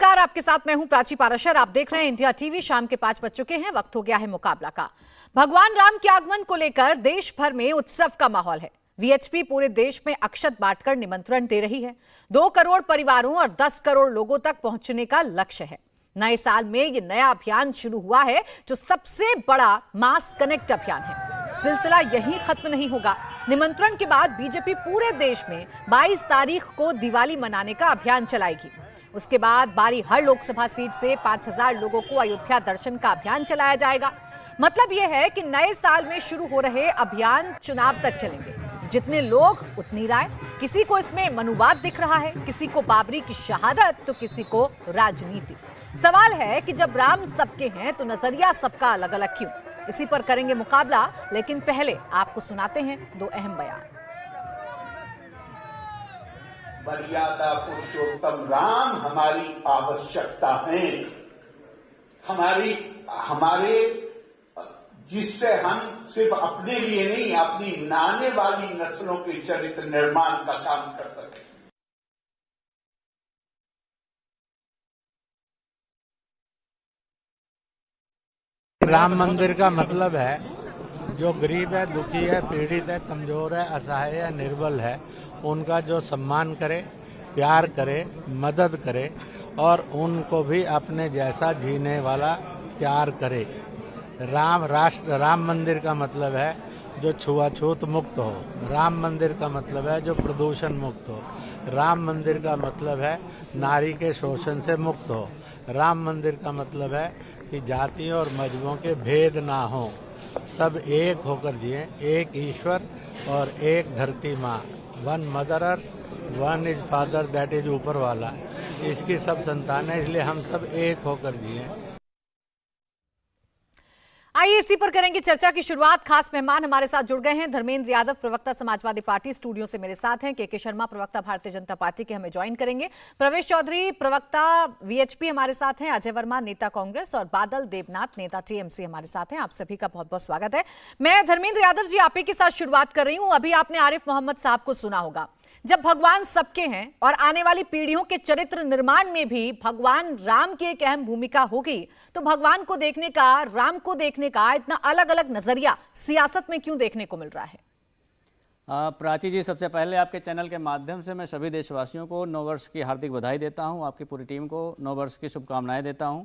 नमस्कार, आपके साथ मैं हूं प्राची पाराशर। आप देख रहे हैं इंडिया टीवी। शाम के 5 बज चुके हैं, वक्त हो गया है मुकाबला का। भगवान राम के आगमन को लेकर देश भर में उत्सव का माहौल है। वीएचपी पूरे देश में अक्षत बांटकर निमंत्रण दे रही है। 2 करोड़ परिवारों और 10 करोड़ लोगों तक पहुंचने का लक्ष्य है। नए साल में ये नया अभियान शुरू हुआ है, जो सबसे बड़ा मास कनेक्ट अभियान है। सिलसिला यहीं खत्म नहीं होगा। निमंत्रण के बाद बीजेपी पूरे देश में 22 तारीख को दिवाली मनाने का अभियान चलाएगी। उसके बाद बारी हर लोकसभा सीट से 5000 लोगों को अयोध्या दर्शन का अभियान चलाया जाएगा। मतलब यह है कि नए साल में शुरू हो रहे अभियान चुनाव तक चलेंगे। जितने लोग उतनी राय। किसी को इसमें मनुवाद दिख रहा है, किसी को बाबरी की शहादत, तो किसी को राजनीति। सवाल है कि जब राम सबके हैं तो नजरिया सबका अलग अलग क्यों? इसी पर करेंगे मुकाबला, लेकिन पहले आपको सुनाते हैं 2 अहम बयान। मर्यादा पुरुषोत्तम राम हमारी आवश्यकता है, हमारे जिससे हम सिर्फ अपने लिए नहीं, अपनी आने वाली नस्लों के चरित्र निर्माण का काम कर सकें। राम मंदिर का मतलब है जो गरीब है, दुखी है, पीड़ित है, कमजोर है, असहाय है, निर्बल है, उनका जो सम्मान करे, प्यार करे, मदद करे और उनको भी अपने जैसा जीने वाला प्यार करे। राम मंदिर का मतलब है जो छुआछूत मुक्त हो। राम मंदिर का मतलब है जो प्रदूषण मुक्त हो। राम मंदिर का मतलब है नारी के शोषण से मुक्त हो। राम मंदिर का मतलब है कि जाति और मजहबों के भेद ना हो, सब एक होकर जिए। एक ईश्वर और एक धरती माँ, one mother earth, one is father, that is ऊपर वाला। इसकी सब संतान है, इसलिए हम सब एक होकर जिए। आइए इसी पर करेंगे चर्चा की शुरुआत। खास मेहमान हमारे साथ जुड़ गए हैं। धर्मेंद्र यादव, प्रवक्ता समाजवादी पार्टी, स्टूडियो से मेरे साथ हैं। के शर्मा, प्रवक्ता भारतीय जनता पार्टी के, हमें ज्वाइन करेंगे। प्रवेश चौधरी, प्रवक्ता वीएचपी, हमारे साथ हैं। अजय वर्मा, नेता कांग्रेस, और बादल देवनाथ, नेता टीएमसी, हमारे साथ हैं। आप सभी का बहुत बहुत स्वागत है। मैं धर्मेंद्र यादव जी आप ही के साथ शुरुआत कर रही हूं। अभी आपने आरिफ मोहम्मद साहब को सुना होगा। जब भगवान सबके हैं और आने वाली पीढ़ियों के चरित्र निर्माण में भी भगवान राम की एक अहम भूमिका होगी, तो भगवान को देखने का, राम को देखने का इतना अलग अलग नजरिया सियासत में क्यों देखने को मिल रहा है? प्राची जी, सबसे पहले आपके चैनल के माध्यम से मैं सभी देशवासियों को नववर्ष की हार्दिक बधाई देता हूं। आपकी पूरी टीम को नववर्ष की शुभकामनाएं देता हूं।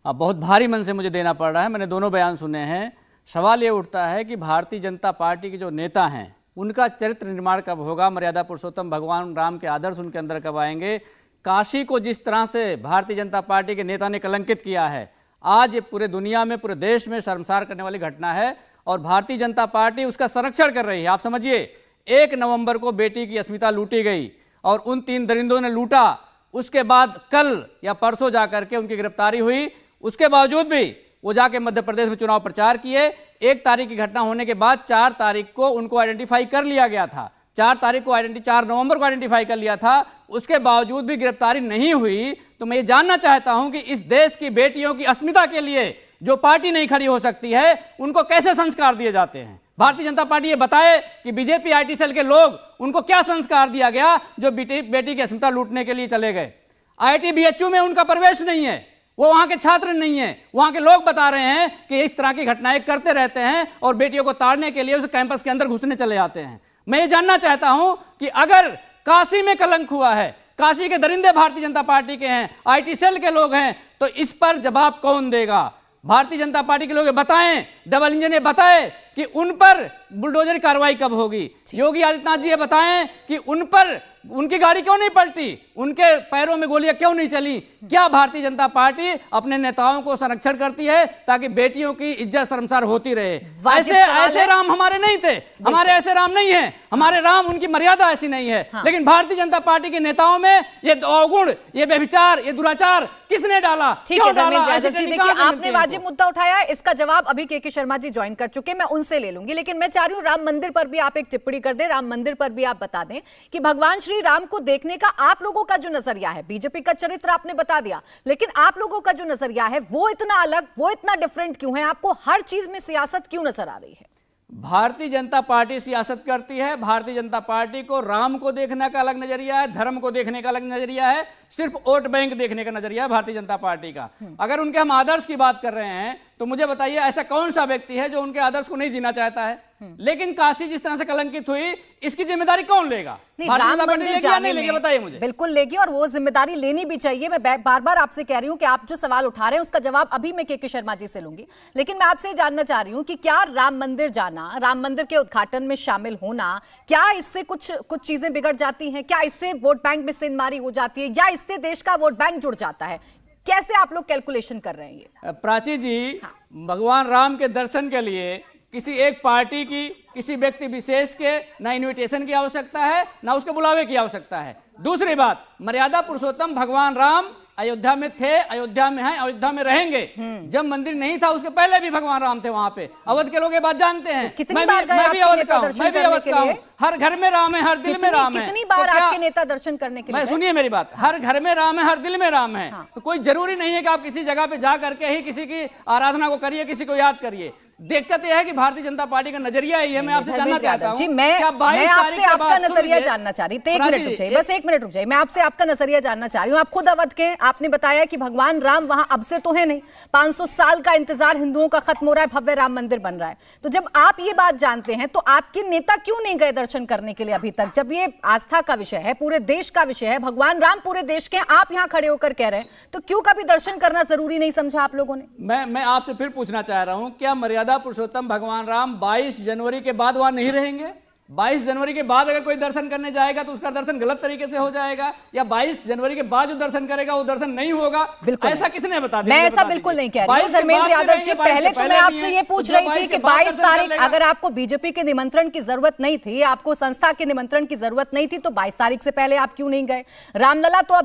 बहुत भारी मन से मुझे देना पड़ रहा है। मैंने दोनों बयान सुने हैं। सवाल ये उठता है कि भारतीय जनता पार्टी के जो नेता हैं उनका चरित्र निर्माण कब होगा? मर्यादा पुरुषोत्तम भगवान राम के आदर्श उनके अंदर कब आएंगे? काशी को जिस तरह से भारतीय जनता पार्टी के नेता ने कलंकित किया है, आज ये पूरे दुनिया में, पूरे देश में शर्मसार करने वाली घटना है और भारतीय जनता पार्टी उसका संरक्षण कर रही है। आप समझिए, 1 नवंबर को बेटी की अस्मिता लूटी गई और उन 3 दरिंदों ने लूटा। उसके बाद कल या परसों जाकर के उनकी गिरफ्तारी हुई। उसके बावजूद भी वो जाके मध्य प्रदेश में चुनाव प्रचार किए। 1 तारीख की घटना होने के बाद 4 तारीख को उनको आइडेंटिफाई कर लिया गया था। 4 नवंबर को आइडेंटिफाई कर लिया था। उसके बावजूद भी गिरफ्तारी नहीं हुई। तो मैं ये जानना चाहता हूं कि इस देश की बेटियों की अस्मिता के लिए जो पार्टी नहीं खड़ी हो सकती है, उनको कैसे संस्कार दिए जाते हैं? भारतीय जनता पार्टी ये बताए कि बीजेपी आईटी सेल के लोग, उनको क्या संस्कार दिया गया जो बेटी की अस्मिता लूटने के लिए चले गए? IIT BHU में उनका प्रवेश नहीं है, वो वहां के छात्र नहीं है। वहां के लोग बता रहे हैं कि इस तरह की घटनाएं करते रहते हैं और बेटियों को ताड़ने के लिए उस कैंपस के अंदर घुसने चले जाते हैं। मैं ये जानना चाहता हूं कि अगर काशी में कलंक हुआ है, काशी के दरिंदे भारतीय जनता पार्टी के हैं, आईटी सेल के लोग हैं, तो इस पर जवाब कौन देगा? भारतीय जनता पार्टी के लोग बताएं, डबल इंजन ये बताए कि उन पर बुलडोजर कार्रवाई कब होगी? योगी आदित्यनाथ जी ये बताएं कि उन पर उनकी गाड़ी क्यों नहीं पलटी, उनके पैरों में गोलियां क्यों नहीं चली? क्या भारतीय जनता पार्टी अपने नेताओं को संरक्षण करती है ताकि बेटियों की इज्जत शर्मसार होती रहे? ऐसे राम हमारे नहीं थे, हमारे ऐसे राम नहीं है, हमारे राम, उनकी मर्यादा ऐसी नहीं है। हाँ। लेकिन भारतीय जनता पार्टी के नेताओं में ये अवगुण, ये व्यभिचार, ये दुराचार किसने डाला? ठीक है धर्मेंद्र यादव जी, देखिए आपने वाजिब मुद्दा उठाया, इसका जवाब अभी के शर्मा जी ज्वाइन कर चुके, मैं उनसे ले लूंगी। लेकिन मैं चाह रही हूँ राम मंदिर पर भी आप एक टिप्पणी कर दें। राम मंदिर पर भी आप बता दें कि भगवान श्री राम को देखने का आप लोगों का जो नजरिया है, बीजेपी का चरित्र आपने बता दिया, लेकिन आप लोगों का जो नजरिया है वो इतना अलग, वो इतना डिफरेंट क्यों है? आपको हर चीज में सियासत क्यों नजर आ रही है? भारतीय जनता पार्टी सियासत करती है। भारतीय जनता पार्टी को राम को देखने का अलग नजरिया है, धर्म को देखने का अलग नजरिया है, सिर्फ वोट बैंक देखने का नजरिया है भारतीय जनता पार्टी का। अगर उनके हम आदर्श की बात कर रहे हैं तो मुझे बताइए ऐसा कौन सा व्यक्ति है जो उनके आदर्श को नहीं जीना चाहता है? लेकिन काशी जिस तरह से कलंकित हुई, इसकी जिम्मेदारी कौन लेगा? राम मंदिर जाने लेगी? में बताइए मुझे। बिल्कुल लेगी, और वो जिम्मेदारी लेनी भी चाहिए। मैं बार बार आपसे कह रही हूं कि आप जो सवाल उठा रहे हैं उसका जवाब अभी मैं के शर्मा जी से लूंगी, लेकिन मैं आपसे जानना चाह रही हूं कि क्या राम मंदिर जाना, राम मंदिर के उद्घाटन में शामिल होना, क्या इससे कुछ चीजें बिगड़ जाती हैं? क्या इससे वोट बैंक में सेंधमारी हो जाती है, या इससे देश का वोट बैंक जुड़ जाता है? कैसे आप लोग कैलकुलेशन कर रहे हैं ये? प्राची जी, भगवान राम के दर्शन के लिए किसी एक पार्टी की, किसी व्यक्ति विशेष के ना इनविटेशन की आवश्यकता है, ना उसके बुलावे की आवश्यकता है। दूसरी बात, मर्यादा पुरुषोत्तम भगवान राम अयोध्या में थे, अयोध्या में हैं, अयोध्या में रहेंगे। जब मंदिर नहीं था उसके पहले भी भगवान राम थे वहां पे। अवध के लोग ये बात जानते हैं। मैं भी अवध का हूं। हर घर में राम है, हर दिल में राम है। कितनी बार आपके नेता दर्शन करने के लिए? मैं सुनिए मेरी बात, हर घर में राम है, हर दिल में राम है। तो कोई जरूरी नहीं है कि आप किसी जगह पे जा करके ही किसी की आराधना को करिए, किसी को याद करिए। दिक्कत यह है कि भारतीय जनता पार्टी का नजरिया यही है। मैं आपसे जानना चाहता हूं जी, मैं आपसे आपका नजरिया जानना चाह रही थी। एक मिनट रुक जाइए, बस एक मिनट रुक जाइए। मैं आपसे आपका नजरिया जानना चाह रही हूं। आप खुद अवध के, आपने बताया कि भगवान राम वहां अब से तो है नहीं, 500 साल का इंतजार हिंदुओं का खत्म हो रहा है, भव्य राम मंदिर बन रहा है। तो जब आप ये बात जानते हैं तो आपके नेता क्यों नहीं गए दर्शन करने के लिए अभी तक? जब ये आस्था का विषय है, पूरे देश का विषय है, भगवान राम पूरे देश के, आप यहां खड़े होकर कह रहे हैं, तो क्यों कभी दर्शन करना जरूरी नहीं समझा आप लोगों ने? मैं आपसे फिर पूछना चाह रहा हूं, क्या मर्यादा पुरुषोत्तम भगवान राम 22 जनवरी के बाद वहां नहीं रहेंगे? 22 जनवरी के बाद अगर कोई दर्शन करने जाएगा तो उसका दर्शन गलत तरीके से हो जाएगा, या 22 जनवरी के बाद जो दर्शन करेगा वो दर्शन नहीं होगा? ऐसा किसने बता दिया? मैं ऐसा बिल्कुल नहीं कह रही हूं धर्मेंद्र यादव जी। पहले तो मैं आपसे ये पूछ रही थी कि 22 तारीख, अगर आपको बीजेपी के निमंत्रण की जरूरत नहीं थी, आपको संस्था के निमंत्रण की जरूरत नहीं थी, तो 22 तारीख से पहले आप क्यों नहीं गए? रामलला तो अब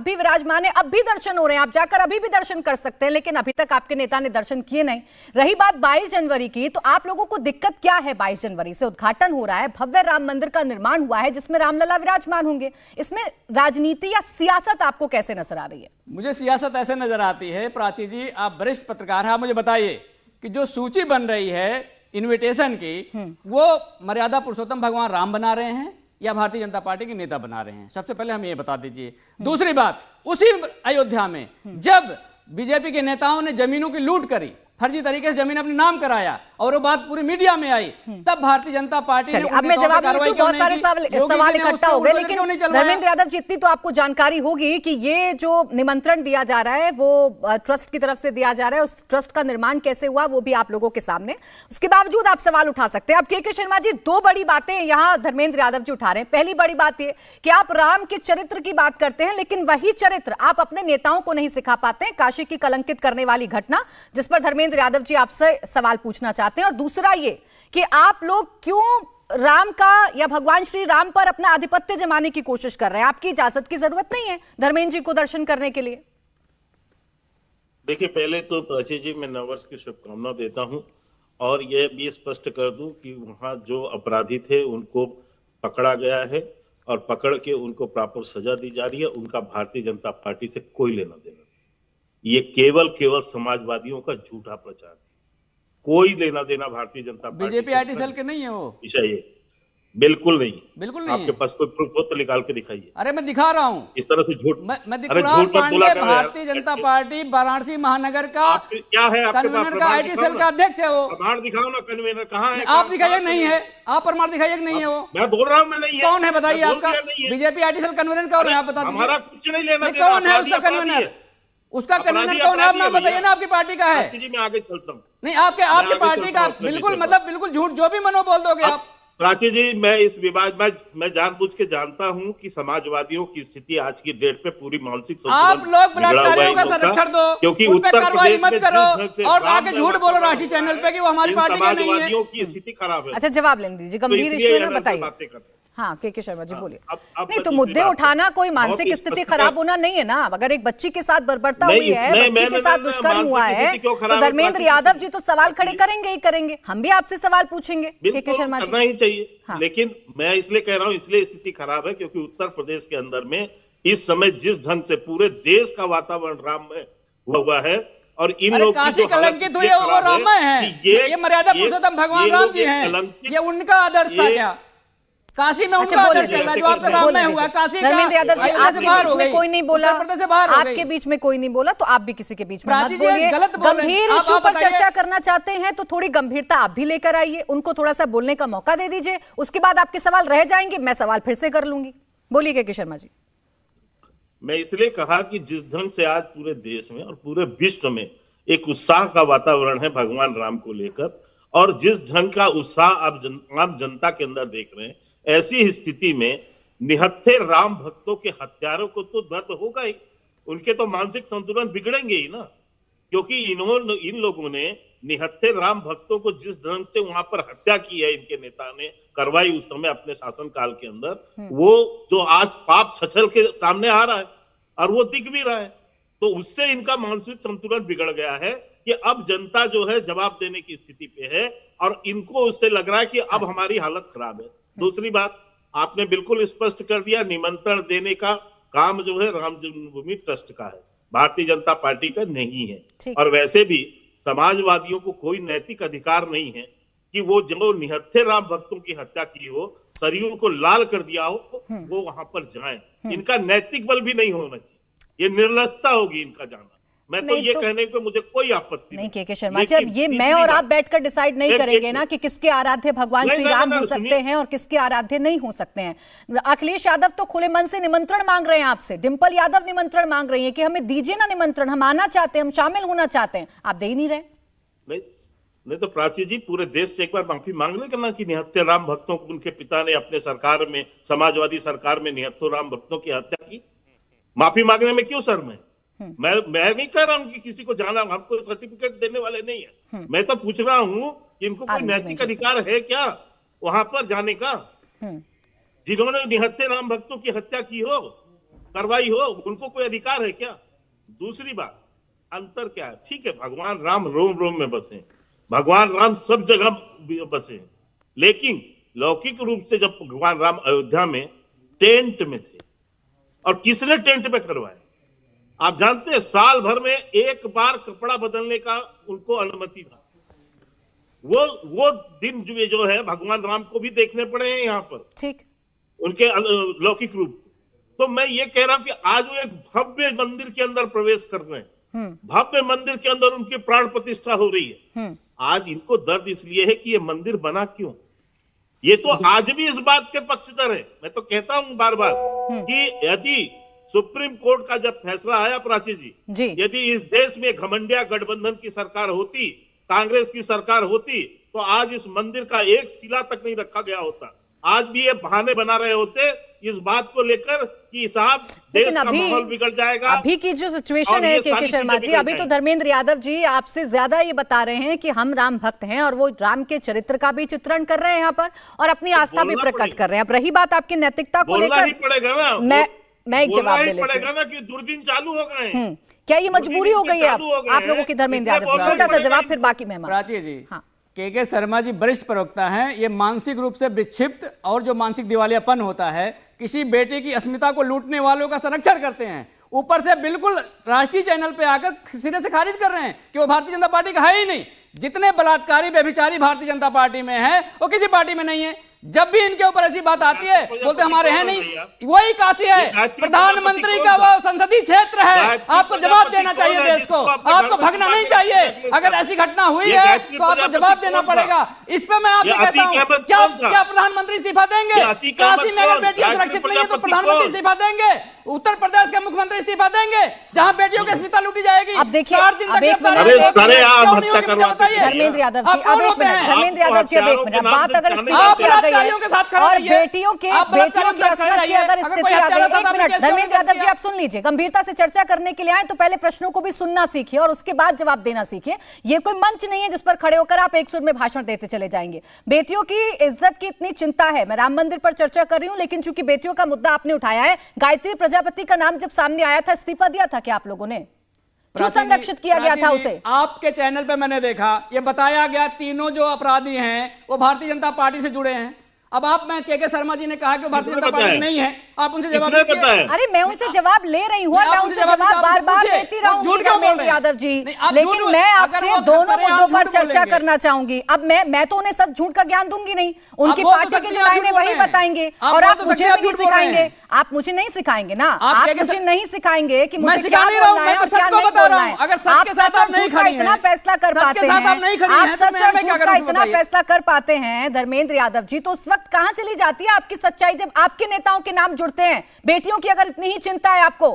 भी विराजमान है, अब भी दर्शन हो रहे हैं, आप जाकर अभी भी दर्शन कर सकते हैं, लेकिन अभी तक आपके नेता ने दर्शन किए नहीं। रही बात 22 जनवरी की, तो आप लोगों को दिक्कत क्या है? 22 जनवरी से उद्घाटन हो रहा है, भव्य राम मंदिर का निर्माण हुआ है जिसमें रामलला विराजमान होंगे। इसमें राजनीति या सियासत आपको कैसे नजर आ रही है? मुझे सियासत ऐसे नजर आती है, प्राची जी, आप वरिष्ठ पत्रकार हैं, आप मुझे बताइए कि जो सूची बन रही है इनविटेशन की, वो मर्यादा पुरुषोत्तम भगवान राम बना रहे हैं या भारतीय जनता पार्टी के नेता बना रहे हैं? सबसे पहले हम ये बता दीजिए। दूसरी बात, उसी अयोध्या में जब बीजेपी के नेताओं ने जमीनों की लूट करी, फर्जी तरीके से जमीन अपने नाम कराया, और वो बात पूरी मीडिया में आई, तब भारतीय जनता पार्टी ने अब मैं जवाब देती हूं, बहुत सारे सवाल इकट्ठा हो गए, लेकिन धर्मेंद्र यादव जी, इतनी तो आपको जानकारी होगी कि ये जो निमंत्रण दिया जा रहा है वो ट्रस्ट की तरफ से दिया जा रहा है, उस ट्रस्ट का निर्माण कैसे हुआ वो भी आप लोगों के सामने। उसके बावजूद आप सवाल उठा सकते हैं। अब के शर्मा जी, दो बड़ी बातें यहाँ धर्मेंद्र यादव जी उठा रहे हैं। पहली बड़ी बात ये कि आप राम के चरित्र की बात करते हैं, लेकिन वही चरित्र आप अपने नेताओं को नहीं सिखा पाते हैं। काशी की कलंकित करने वाली घटना, जिस पर धर्मेंद्र यादव जी आपसे सवाल पूछना चाहते हैं। और दूसरा ये कि आप लोग क्यों राम का या भगवान श्री राम पर अपना आधिपत्य जमाने की कोशिश कर रहे हैं? आपकी इजाजत की जरूरत नहीं है धर्मेंद्र जी को दर्शन करने के लिए। देखिए, पहले तो प्राची जी मैं नववर्ष की शुभकामना देता हूं, और यह भी स्पष्ट कर दूं कि वहां जो अपराधी थे उनको पकड़ा गया है, और पकड़ के उनको प्रॉपर सजा दी जा रही है। उनका भारतीय जनता पार्टी से कोई लेना देना नहीं। ये केवल समाजवादियों का झूठा प्रचार है। कोई लेना देना Bharatiya Janata party, BJP IT cell के नहीं है वो विषय है, बिल्कुल नहीं, बिल्कुल नहीं। आपके पास कोई प्रूफ हो तो निकाल के दिखाइए। अरे मैं दिखा रहा हूँ, इस तरह से झूठ, मैं दिखा अरे रहा हूँ। झूठ मत बोला करो यार। भारतीय जनता पार्टी वाराणसी महानगर का क्या है आपके पास? कन्वीनर का आईटी सेल का अध्यक्ष है वो। प्रमाण दिखाओ ना, कन्वीनर कहाँ है? आप दिखाइए नहीं है, आप प्रमाण दिखाइए नहीं है वो। मैं बोल रहा हूँ मैं नहीं है। कौन है बताइए आपका? बीजेपी आईटी सेल कन्वीनर कौन है आप बता दीजिए। हमारा कुछ नहीं लेना देना। कौन है उसका कन्वीनर? उसका कन्वीनर कौन है? आप नाम बताइए ना, आपकी पार्टी का है। मैं आगे चलता हूँ। नहीं, आपके पार्टी का बिल्कुल, मतलब बिल्कुल झूठ, जो भी मनो बोल दोगे आप। प्राची जी, मैं इस विवाद मैं जानबूझ के जानता हूं कि समाजवादियों की स्थिति आज की डेट पे पूरी मानसिक आप लोग बलात्कारियों का संरक्षण दो, क्योंकि उन पे उत्तर कार्रवाई प्रदेश मत में करो, और आके झूठ बोलो राष्ट्रीय चैनल पे कि वो हमारी पार्टी का नहीं है। समाजवादियों की स्थिति खराब है। अच्छा, जवाब लेने दीजिए, गंभीर इश्यू है, बताइए। हाँ, के शर्मा जी बोलिए। नहीं तो मुद्दे उठाना कोई मानसिक स्थिति खराब होना नहीं है ना। अगर एक बच्ची के साथ बर्बरता हुई है, बच्ची के साथ दुष्कर्म हुआ है, तो धर्मेंद्र यादव जी तो सवाल खड़े करेंगे ही करेंगे। हम भी आपसे सवाल पूछेंगे के शर्मा जी। करना ही चाहिए। हाँ। लेकिन मैं इसलिए कह रहा हूं, इसलिए स्थिति खराब है क्योंकि उत्तर प्रदेश के अंदर में इस समय जिस ढंग से पूरे देश का वातावरण राम में हुआ है, और इन अरे लोग की काशी जो हालत कलंकित हुई इसलिए है वो खराब राम है कि ये मर्यादा पुरुषोत्तम भगवान ये राम लोग जी एक हैं, कलंकित- ये उनका आदर्श था ये- क्या? काशी में अच्छा, उनका बोलने आदर्श चल रहा है, जो दीजिए, आपका राम बोलने में हुआ, दीजिए। काशी का धर्मेंद्र यादव जी, अयोध्या से आपके बाहर बीच हो में गई, कोई नहीं बोला, उत्तर प्रदेश से बाहर हो आपके गई। बीच में कोई नहीं बोला, तो आप भी किसी के बीच में मत प्राची जी, बोलिए। गलत बोल रहे हैं। गंभीर आप इशू पर बताइए। चर्चा करना चाहते हैं तो थोड़ी गंभीरता आप भी लेकर आइए, उनको थोड़ा सा बोलने का मौका दे दीजिए, उसके बाद आपके सवाल रह जाएंगे, मैं सवाल फिर से कर लूंगी। बोलिए के शर्मा जी। मैं इसलिए कहा कि जिस ढंग से आज पूरे देश में और पूरे विश्व में एक उत्साह का वातावरण है भगवान राम को लेकर, और जिस ढंग का उत्साह आप आम जनता के अंदर देख रहे हैं, ऐसी स्थिति में निहत्थे राम भक्तों के हत्यारों को तो दर्द होगा ही, उनके तो मानसिक संतुलन बिगड़ेंगे ही ना, क्योंकि इन लोगों ने निहत्थे राम भक्तों को जिस ढंग से वहां पर हत्या की है, इनके नेता ने करवाई उस समय अपने शासनकाल के अंदर, वो जो आज पाप छछल के सामने आ रहा है और वो दिख भी रहा है, तो उससे इनका मानसिक संतुलन बिगड़ गया है कि अब जनता जो है जवाब देने की स्थिति पे है, और इनको उससे लग रहा है कि अब हमारी हालत खराब है। दूसरी बात, आपने बिल्कुल स्पष्ट कर दिया, निमंत्रण देने का काम जो है राम जन्मभूमि ट्रस्ट का है, भारतीय जनता पार्टी का नहीं है। और वैसे भी समाजवादियों को कोई नैतिक अधिकार नहीं है कि वो जो निहत्थे राम भक्तों की हत्या की हो, सरयू को लाल कर दिया हो, वो वहां पर जाएं। इनका नैतिक बल भी नहीं होना चाहिए, ये निर्लजता होगी इनका जाना। मैं तो ये कहने को मुझे कोई आपत्ति नहीं के शर्मा जी, अब ये मैं और आप बैठकर डिसाइड नहीं करेंगे ना कि किसके आराध्य भगवान श्री राम हो सकते हैं और किसके आराध्य नहीं हो सकते हैं। अखिलेश यादव तो खुले मन से निमंत्रण मांग रहे हैं आपसे, डिंपल यादव निमंत्रण मांग रही है कि हमें दीजिए ना निमंत्रण, हम आना चाहते हैं, हम शामिल होना चाहते हैं, आप दे ही नहीं रहे। नहीं तो प्राची जी, पूरे देश से एक बार माफी मांग ले करना कि निहत्थे राम भक्तों को उनके पिता ने अपने सरकार में, समाजवादी सरकार में निहत्थे राम भक्तों की हत्या की। माफी मांगने में क्यों शर्म है? मैं नहीं कह रहा हूं कि किसी को जाना, हमको सर्टिफिकेट देने वाले नहीं है। मैं तो पूछ रहा हूं कि इनको कोई नैतिक अधिकार है क्या वहां पर जाने का? जिन्होंने निहत्थे राम भक्तों की हत्या की हो, करवाई हो, उनको कोई अधिकार है क्या? दूसरी बात, अंतर क्या है? ठीक है, भगवान राम रोम रोम में बसे, भगवान राम सब जगह बसे, लेकिन लौकिक रूप से जब भगवान राम अयोध्या में टेंट में थे, और किसने टेंट में करवाया? आप जानते हैं, साल भर में एक बार कपड़ा बदलने का उनको अनुमति था। वो दिन जो है भगवान राम को भी देखने पड़े हैं यहाँ पर, ठीक, उनके लौकिक रूप। तो मैं ये कह रहा हूं कि आज वो एक भव्य मंदिर के अंदर प्रवेश कर रहे हैं, भव्य मंदिर के अंदर उनकी प्राण प्रतिष्ठा हो रही है। आज इनको दर्द इसलिए है कि ये मंदिर बना क्यों? ये तो आज भी इस बात के पक्षधर है। मैं तो कहता हूं बार बार कि यदि सुप्रीम कोर्ट का जब फैसला आया प्राची जी, यदि इस देश में घमंडिया गठबंधन की सरकार होती, कांग्रेस की सरकार होती, तो आज इस मंदिर का एक शिला तक नहीं रखा गया होता। आज भी ये बहाने बना रहे होते इस बात को लेकर कि साहब देश का माहौल बिगड़ जाएगा। अभी की जो सिचुएशन है के शर्मा जी, अभी तो धर्मेंद्र यादव जी आपसे ज्यादा ये बता रहे हैं कि हम राम भक्त हैं, और वो राम के चरित्र का भी चित्रण कर रहे हैं यहाँ पर, और अपनी आस्था भी प्रकट कर रहे हैं। अब रही बात आपकी नैतिकता को लेकर, पड़ेगा ना, मैं एक जवाब दे लेती हूं। पड़ेगा ना कि दुर्दिन चालू हो गए हैं। क्या ये मजबूरी हो गई है आप लोगों की? धर्मेंद्र यादव जी, छोटा सा जवाब, फिर बाकी मेहमान। प्राची जी, के शर्मा जी वरिष्ठ प्रवक्ता हैं, ये मानसिक रूप से विक्षिप्त और जो मानसिक दिवालियापन होता है, किसी बेटे की अस्मिता को लूटने वालों का संरक्षण करते हैं, ऊपर से बिल्कुल राष्ट्रीय चैनल पे आकर सिरे से खारिज कर रहे हैं कि वो भारतीय जनता पार्टी का है ही नहीं। जितने बलात्कारी व्यभिचारी भारतीय जनता पार्टी में है, वो किसी पार्टी में नहीं है। जब भी इनके ऊपर ऐसी बात आती है, बोलते हमारे हैं नहीं। वही काशी है, प्रधानमंत्री का वो संसदीय क्षेत्र है, आपको जवाब देना चाहिए देश को, आपको भगना नहीं चाहिए। अगर ऐसी घटना हुई है तो आपको जवाब देना पड़ेगा। इस पे मैं आपसे कहता हूँ, क्या प्रधानमंत्री इस्तीफा देंगे? काशी में अगर बेटियां सुरक्षित नहीं है तो प्रधानमंत्री इस्तीफा देंगे, उत्तर प्रदेश के मुख्यमंत्री इस्तीफा देंगे, जहां बेटियों की अस्मिता लूटी जाएगी। अब देखिए, धर्मेंद्र यादव जी, अब एक मिनट, बात अगर इस्तीफा की आ गई है और बेटियों की अस्मत की अगर स्थिति आ गई, एक मिनट धर्मेंद्र यादव जी, आप सुन लीजिए। गंभीरता से चर्चा करने के लिए आए तो पहले प्रश्नों को भी सुनना सीखिए और उसके बाद जवाब देना सीखिए। ये कोई मंच नहीं है जिस पर खड़े होकर आप एक सुर में भाषण देते चले जाएंगे। बेटियों की इज्जत की इतनी चिंता है, मैं राम मंदिर पर चर्चा कर रही हूं, लेकिन चूंकि बेटियों का मुद्दा आपने उठाया है, गायत्री प्रजापति का नाम जब सामने आया था, इस्तीफा दिया था क्या आप लोगों ने? क्यों संरक्षित किया गया था उसे? आपके चैनल पे मैंने देखा, ये बताया गया तीनों जो अपराधी हैं वो भारतीय जनता पार्टी से जुड़े हैं। अब आप, मैं के शर्मा जी ने कहा कि भारतीय जनता पार्टी नहीं है, आप उनसे जवाब किसने बताया? अरे मैं उनसे जवाब ले रही हूँ और मैं उनसे जवाब बार बार देती रहूंगी धर्मेंद्र यादव जी, लेकिन मैं आपसे दोनों मुद्दों पर चर्चा करना चाहूंगी। अब मैं तो उन्हें सच झूठ का ज्ञान दूंगी नहीं, उनकी पार्टी के जो लाइन है वही बताएंगे और आप मुझे भी नहीं सिखाएंगे। आप मुझे नहीं सिखाएंगे ना, आप मुझे नहीं सिखाएंगे कि मुझे क्या बोलना है और क्या नहीं बोलना है। आप सच और झूठ का इतना फैसला कर पाते हैं, आप सच और झूठ का इतना फैसला कर पाते हैं धर्मेंद्र यादव जी, तो उस वक्त कहां चली जाती है आपकी सच्चाई जब आपके नेताओं के नाम जुड़ते हैं? बेटियों की अगर इतनी ही चिंता है आपको,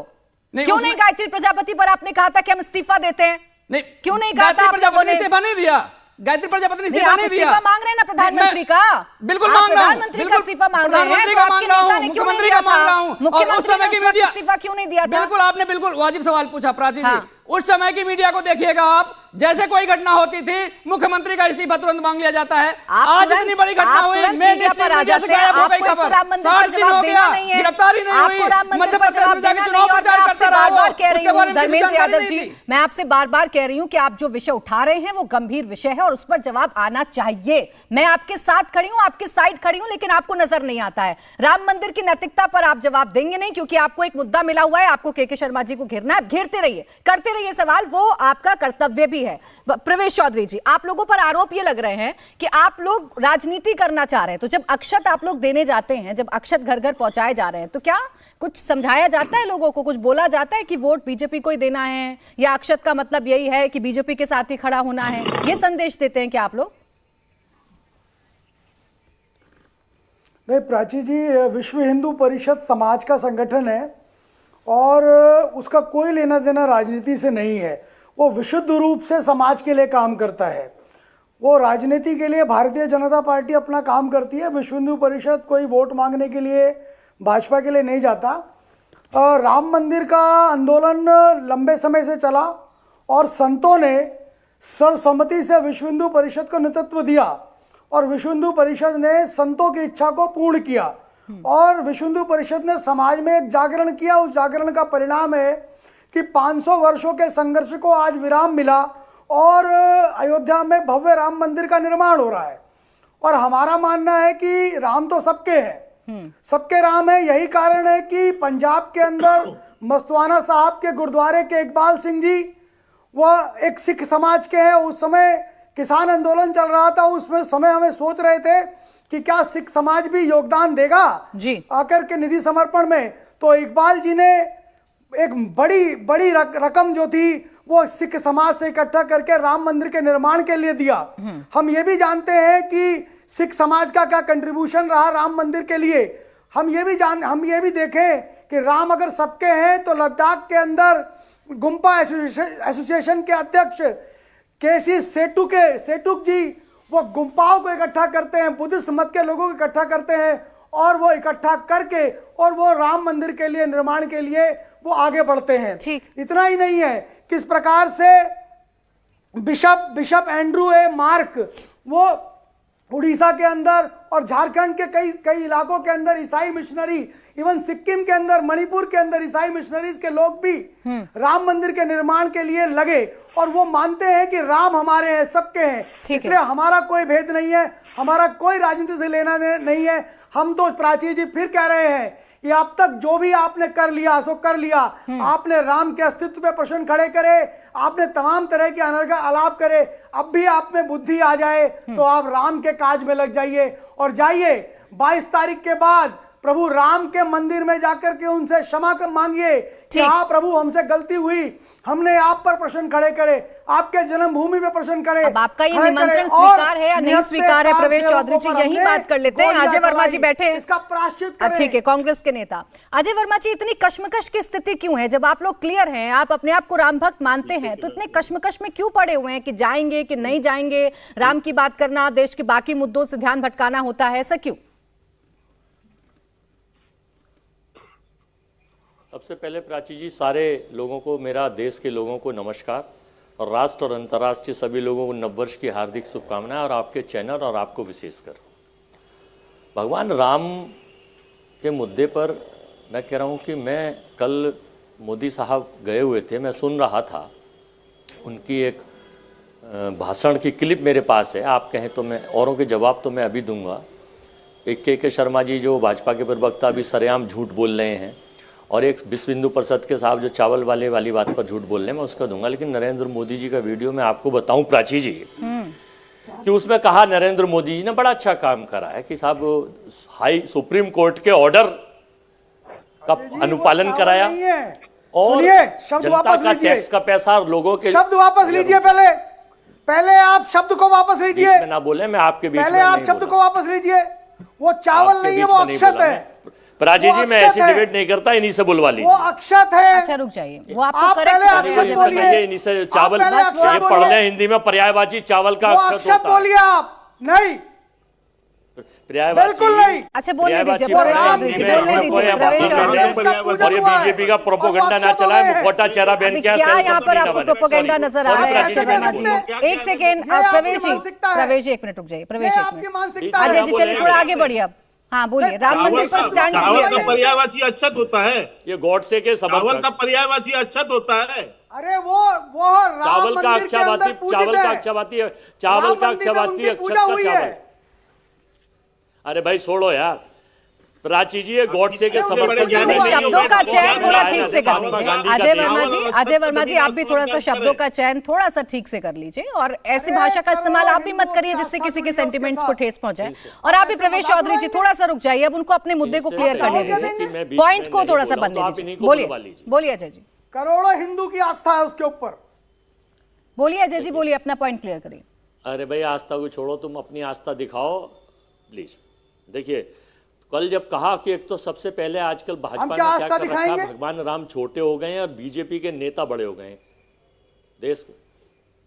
क्यों नहीं गायत्री प्रजापति पर आपने कहा था कि हम इस्तीफा देते हैं? नहीं, क्यों नहीं कहा था? प्रजापति ने इस्तीफा नहीं दिया, गायत्री प्रजापति ने इस्तीफा नहीं दिया। मांग रहे हैं ना प्रधानमंत्री का? बिल्कुल मांग रहा हूं, प्रधानमंत्री का इस्तीफा मांग रहे हैं, प्रधानमंत्री का मांग रहा हूं, मुख्यमंत्री का मांग रहा हूं। और उस समय की मीडिया इस्तीफा क्यों नहीं दिया था? बिल्कुल, आपने बिल्कुल वाजिब सवाल पूछा प्राची जी। उस समय की मीडिया को देखिएगा आप, जैसे कोई घटना होती थी मुख्यमंत्री का इस्तीफा तुरंत मांग लिया जाता है। आज इतनी बड़ी घटना हुई, मीडिया से गायब हो गई खबर, 60 दिन हो गया, गिरफ्तारी नहीं हुई, मध्य प्रदेश में जाके चुनाव प्रचार करता रहा वो, उसके बारे में किसी जानकारी नहीं थी। मैं आपसे बार बार कह रही हूं कि आप जो विषय उठा रहे हैं वो गंभीर विषय है और उस पर जवाब आना चाहिए। मैं आपके साथ खड़ी हूं, आपके साइड खड़ी हूं, लेकिन आपको नजर नहीं आता है। राम मंदिर की नैतिकता पर आप जवाब देंगे नहीं क्योंकि आपको एक मुद्दा मिला हुआ है, आपको के शर्मा जी को घेरना है। घेरते रहिए, करते रहिए सवाल, वो आपका कर्तव्य भी है। प्रवेश चौधरी जी, आप लोगों पर आरोप ये लग रहे हैं कि आप लोग राजनीति करना चाह रहे हैं, तो जब अक्षत आप लोग देने जाते हैं, जब अक्षत घर घर पहुंचाए जा रहे हैं, तो क्या कुछ समझाया जाता है लोगों को, कुछ बोला जाता है कि वोट बीजेपी को ही देना है, या अक्षत का मतलब यही है कि बीजेपी के साथ ही खड़ा होना है? ये संदेश देते हैं क्या आप लोग? नहीं प्राची जी, विश्व हिंदू परिषद समाज का संगठन है और उसका कोई लेना देना राजनीति से नहीं है। वो विशुद्ध रूप से समाज के लिए काम करता है। वो राजनीति के लिए भारतीय जनता पार्टी अपना काम करती है। विश्व हिंदू परिषद कोई वोट मांगने के लिए भाजपा के लिए नहीं जाता। राम मंदिर का आंदोलन लंबे समय से चला और संतों ने सर्वसम्मति से विश्व हिंदू परिषद को नेतृत्व दिया और विश्व हिंदू परिषद ने संतों की इच्छा को पूर्ण किया और विश्व हिंदू परिषद ने समाज में एक जागरण किया। उस जागरण का परिणाम है कि 500 वर्षों के संघर्ष को आज विराम मिला और अयोध्या में भव्य राम मंदिर का निर्माण हो रहा है। और हमारा मानना है कि राम तो सबके हैं, सबके राम है। यही कारण है कि पंजाब के अंदर मस्तवाना साहब के गुरुद्वारे के इकबाल सिंह जी, वह एक सिख समाज के हैं। उस समय किसान आंदोलन चल रहा था, उसमें समय हमें सोच रहे थे कि क्या सिख समाज भी योगदान देगा जी आकर के निधि समर्पण में। तो इकबाल जी ने एक बड़ी रकम जो थी वो सिख समाज से इकट्ठा करके राम मंदिर के निर्माण के लिए दिया। हम ये भी जानते हैं कि सिख समाज का क्या कंट्रीब्यूशन रहा राम मंदिर के लिए। हम ये भी देखें कि राम अगर सबके हैं तो लद्दाख के अंदर गुम्पा एसोसिएशन के अध्यक्ष केसी सेटुक जी वो गुम्पाओं को इकट्ठा करते हैं, बुद्धिस्ट मत के लोगों को इकट्ठा करते हैं और वो इकट्ठा करके और वो राम मंदिर के लिए निर्माण के लिए वो आगे बढ़ते हैं। इतना ही नहीं है, किस प्रकार से बिशप एंड्रू ए मार्क वो उड़ीसा के अंदर और झारखंड के कई इलाकों के अंदर ईसाई मिशनरी, इवन सिक्किम के अंदर, मणिपुर के अंदर ईसाई मिशनरीज के लोग भी राम मंदिर के निर्माण के लिए लगे और वो मानते हैं कि राम हमारे हैं, सबके हैं। इसलिए हमारा कोई भेद नहीं है, हमारा कोई राजनीति से लेना नहीं है। हम तो प्राची जी फिर कह रहे हैं कि अब तक जो भी आपने कर लिया सो कर लिया। आपने राम के अस्तित्व पे प्रश्न खड़े करे, आपने तमाम तरह के अनर्गल आलाप करे। अब भी आप में बुद्धि आ जाए तो आप राम के काज में लग जाइए और जाइए 22 तारीख के बाद प्रभु राम के मंदिर में जाकर के उनसे क्षमा मांगिए कि हाँ प्रभु हमसे गलती हुई, हमने आप पर प्रश्न खड़े करे, आपके जन्मभूमि पे प्रश्न खड़े। अब आपका ये निमंत्रण स्वीकार है या नहीं स्वीकार है प्रवेश चौधरी जी, यही बात कर लेते हैं। अजय वर्मा जी बैठे हैं, इसका प्रायश्चित करें। ठीक है, कांग्रेस के नेता अजय वर्मा जी, इतनी कश्मकश की स्थिति क्यों है? जब आप लोग क्लियर हैं, आप अपने आप को राम भक्त मानते हैं, तो इतने कश्मकश में क्यों पड़े हुए हैं कि जाएंगे कि नहीं जाएंगे? राम की बात करना देश के बाकी मुद्दों से ध्यान भटकाना होता है, ऐसा क्यों? सबसे पहले प्राची जी, सारे लोगों को, मेरा देश के लोगों को नमस्कार और राष्ट्र और अंतर्राष्ट्रीय सभी लोगों को नववर्ष की हार्दिक शुभकामनाएं और आपके चैनल और आपको विशेषकर। भगवान राम के मुद्दे पर मैं कह रहा हूं कि मैं कल मोदी साहब गए हुए थे, मैं सुन रहा था उनकी एक भाषण की क्लिप मेरे पास है। आप कहें तो मैं औरों के जवाब तो मैं अभी दूंगा। के शर्मा जी जो भाजपा के प्रवक्ता अभी सरेआम झूठ बोल रहे हैं, और एक विश्व हिंदू परिषद के साहब जो चावल वाली बात पर झूठ बोल रहे हैं, मैं उसका दूंगा। लेकिन नरेंद्र मोदी जी का वीडियो मैं आपको बताऊं प्राची जी, कि उसमें कहा नरेंद्र मोदी जी ने बड़ा अच्छा काम करा है कि साहब सुप्रीम कोर्ट के ऑर्डर का अनुपालन कराया, और जनता का टैक्स का पैसा लोगों के शब्द वापस लीजिए। पहले आप शब्द को वापस लीजिए। बीच में ना बोले, मैं आपके बीच पहले में आप नहीं शब्द बोला। को वापस लीजिए। वो चावल नहीं है, वो अक्षत है। प्राची जी, मैं ऐसी डिबेट नहीं करता, इन्हीं से बुलवा वो लीजिए। अक्षत है। अच्छा रुक जाइए, वो आपको आप करेक्ट पहले करने अक्षत का मुझे जवाब बोलिए। समझिए, इन्हीं से चावल आप पहले अक्षत ये बोलिए। पढ़ लें हिंदी में, पर्यायवाची चावल का वो अक्षत अक्षत होता है। बोलिए आप। नहीं, पर्यायवाची बिल्कुल नहीं। अच्छा बोलने दीजिए, पर्यायवाची प्रवेश चौधरी जी, बोलने दीजिए, प्रवेश चौधरी जी। और ये बीजेपी का प्रोपोगंडा ना चलाए, मुखौटा चेहरा अभी पहन के क्या यहाँ पर आपको प्रोपोगेंडा नजर आ रहा है अक्षय वर्मा जी? एक सेकेंड, प्रवेश जी, प्रवेश जी एक मिनट रुक जाइए, प्रवेश एक आपकी मिनट। मानसिकता है। अजय जी चलिए थोड़ा आगे बढ़िए अब। हाँ बोलिए, राम मंदिर पर स्टैंड चावल का कीजिए। पर्यायवाची अच्छत होता है, ये गॉडसे के चावल का समर्थक। पर्यायवाची अच्छत होता है। अरे वो राम चावल का मंदिर के अंदर अक्षावाती, पूजित चावल का है। अक्षावाती, चावल का राम मंदिर में अक्षावाती उनकी अक्षत पूजा का हुई चावल। है। अरे भाई छोड़ो यार, प्राची जी ये गॉडसे के समर्थक। शब्दों का चयन थोड़ा ठीक से कर महात्मा लीजिए गांधी का अजय देश। वर्मा जी, अजय वर्मा जी आप भी थोड़ा सा शब्दों का चयन थोड़ा सा ठीक से कर लीजिए, और ऐसी भाषा का इस्तेमाल आप भी मत करिए जिससे किसी के सेंटिमेंट्स को ठेस पहुंचाए। और आप भी प्रवेश चौधरी जी थोड़ा सा रुक जाइए, अब उनको अपने मुद्दे को क्लियर करने दीजिए, पॉइंट को थोड़ा सा बनने दीजिए। बोलिए बोलिए अजय जी, करोड़ों हिंदू की आस्था है उसके ऊपर। बोलिए अजय जी, बोलिए, अपना पॉइंट क्लियर करिए। अरे भाई आस्था को छोड़ो, तुम अपनी आस्था दिखाओ प्लीज। देखिए कल जब कहा कि एक तो सबसे पहले आजकल भाजपा ने क्या क्या आस्था कर रखा है, दिखाएंगे? भगवान राम छोटे हो गए हैं और बीजेपी के नेता बड़े हो गए हैं।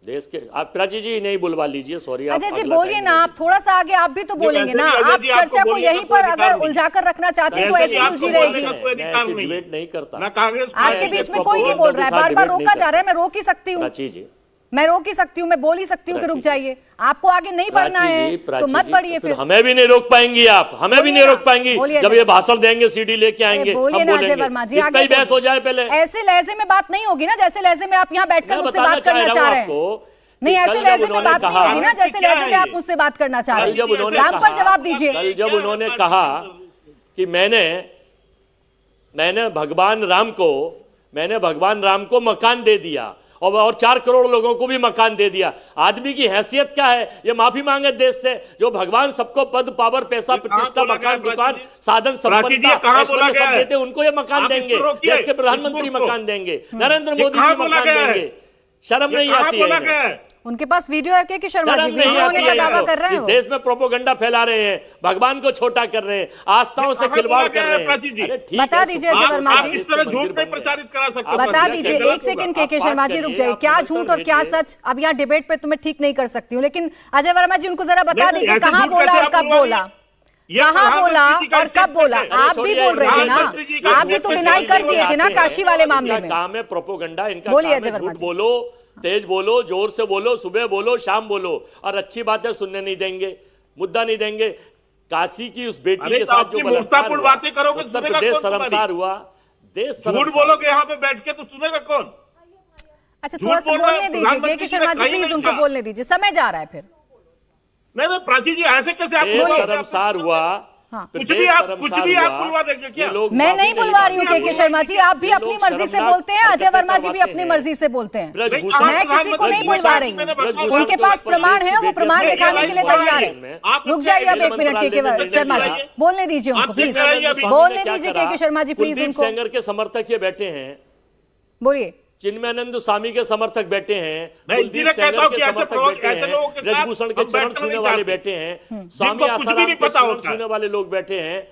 देश के आप प्राची जी नहीं बुलवा लीजिए, सॉरी। अजय जी बोलिए ना, आप थोड़ा सा आगे आप भी तो बोलेंगे ना। आप चर्चा को यहीं पर अगर उलझाकर रखना चाहते हैं तो ऐसी उलझी रहेगी। डिबेट नहीं करता, ना कांग्रेस आपके बीच में कोई नहीं बोल रहा है, बार बार रोका जा रहा है। मैं रोक ही सकती हूँ, प्राची जी, मैं रोक ही सकती हूँ, मैं बोल ही सकती हूँ कि रुक जाइए। आपको आगे नहीं बढ़ना है तो मत बढ़िए। फिर हमें भी नहीं रोक पाएंगी आप, हमें भी नहीं रोक पाएंगी। जब ये भाषण देंगे, सीडी लेके आएंगे, हम बोलिए ना अजय बोलेंगे। वर्मा जी, इस पे ही बहस हो जाए पहले। ऐसे लहजे में बात नहीं होगी ना जैसे लहजे में आप यहाँ बैठकर मैं मुझसे बताना बात करना चाह चाह रहा रहे हूं आपको हैं। नहीं, कि ऐसे कल लहजे जब में उन्होंने बात नहीं कहा- होगी ना जैसे लहजे में आप मुझसे बात करना चाह कल रहे जब उन्होंने हैं। राम पर कहा- जवाब दीजिए। कल जब उन्होंने कहा कि मैंने भगवान राम को मकान दे दिया और 4 करोड़ लोगों को भी मकान दे दिया। आदमी की हैसियत क्या है? ये माफी मांगे देश से, जो भगवान सबको पद, पावर, पैसा, प्रतिष्ठा, मकान, दुकान, साधन, संपन्नता सब देते, उनको ये मकान देंगे। देश के प्रधानमंत्री मकान देंगे, नरेंद्र मोदी जी मकान देंगे। शर्म नहीं आती है? उनके पास वीडियो है कि शर्मा जी शर्म नहीं वीडियो होने आती का है दावा कर रहे इनको? हैं इस देश में प्रोपोगंडा फैला रहे हैं, भगवान को छोटा कर रहे हैं, आस्थाओं से खिलवाड़ कर रहे हैं। प्राची जी, अरे ठीक बता है, दीजिए अजय वर्मा आप जी। इस तरह झूठ नहीं प्रचारित करा सकते। बता दीजिए, गलत एक सेकंड होगा। के शर्मा जी रुक जाइए। क्या झूठ और क्या सच, अब यहाँ डिबेट पे तो मैं ठीक नहीं कर सकती हूँ, लेकिन अजय वर्मा जी उनको जरा बता दीजिए कहाँ बोला और कब बोला, कहाँ बोला और कब बोला। आप भी बोल रहे थे ना, आप भी तो डिनाई कर दिए थे ना काशी वाले मामले में। काम है प्रोपोगंडा, इनका बोलिए काम अजय है वर्मा झूठ जी। बोलो, तेज बोलो, जोर से बोलो, सुबह बोलो, शाम बोलो, और अच्छी बातें सुनने नहीं देंगे, मुद्दा नहीं देंगे। काशी की उस बेटी अरे के तो साथ अपनी जो बलात्कार मूर्खतापूर्ण हुआ, बातें करोगे, उत्तर सुनेगा प्रदेश कौन तुम्हारी? शर्मसार हुआ, देश झूठ शर्मसार। बोलोगे यहाँ पे बैठ के तो सुनेगा कौन? अच्छा झूठ थोड़ा सा बोल रहा है, बोलने दीजिए प्रधानमंत्री के जी ने शर्मा जी, कहीं प्लीज नहीं उनको कहा। बोलने दीजिए, समय जा रहा है फिर। नहीं प्राची जी ऐसे कैसे आप देश बोलोगे? शर्मसार हुआ, हाँ। कुछ देश भी आप शर्मसार हुआ। बुलवा देंगे क्या? ये लोग मैं माफी नहीं बुलवा रही हूँ मांगते के शर्मा जी, आप भी ये अपनी लोग मर्जी से शर्मनाक बोलते हैं, अजय हरकतें वर्मा जी भी करवाते अपनी हैं। मर्जी से बोलते हैं। ब्रजभूषण मैं किसी को नहीं बुलवा रही हूँ, उनके पास प्रमाण है, वो प्रमाण दिखाने के लिए तैयार है। रुक जाइए अब एक मिनट के शर्मा जी, बोलने दीजिए उनको प्लीज, बोलने दीजिए के शर्मा जी प्लीज कुलदीप उनको। सेंगर के समर्थक ये बैठे हैं, बोलिए। चिन्मयानंद स्वामी के समर्थक बैठे हैं, मैं कुलदीप इसीलिए सेंगर कहता हूं के कि ऐसे समर्थक लोगों बैठे के हैं, साथ ब्रजभूषण के हम चरण बैठना छूने नहीं वाले चाहते। बैठे हैं, जिनको स्वामी कुछ भी आसाराम नहीं के पता चरण होता है। छूने वाले लोग बैठे हैं।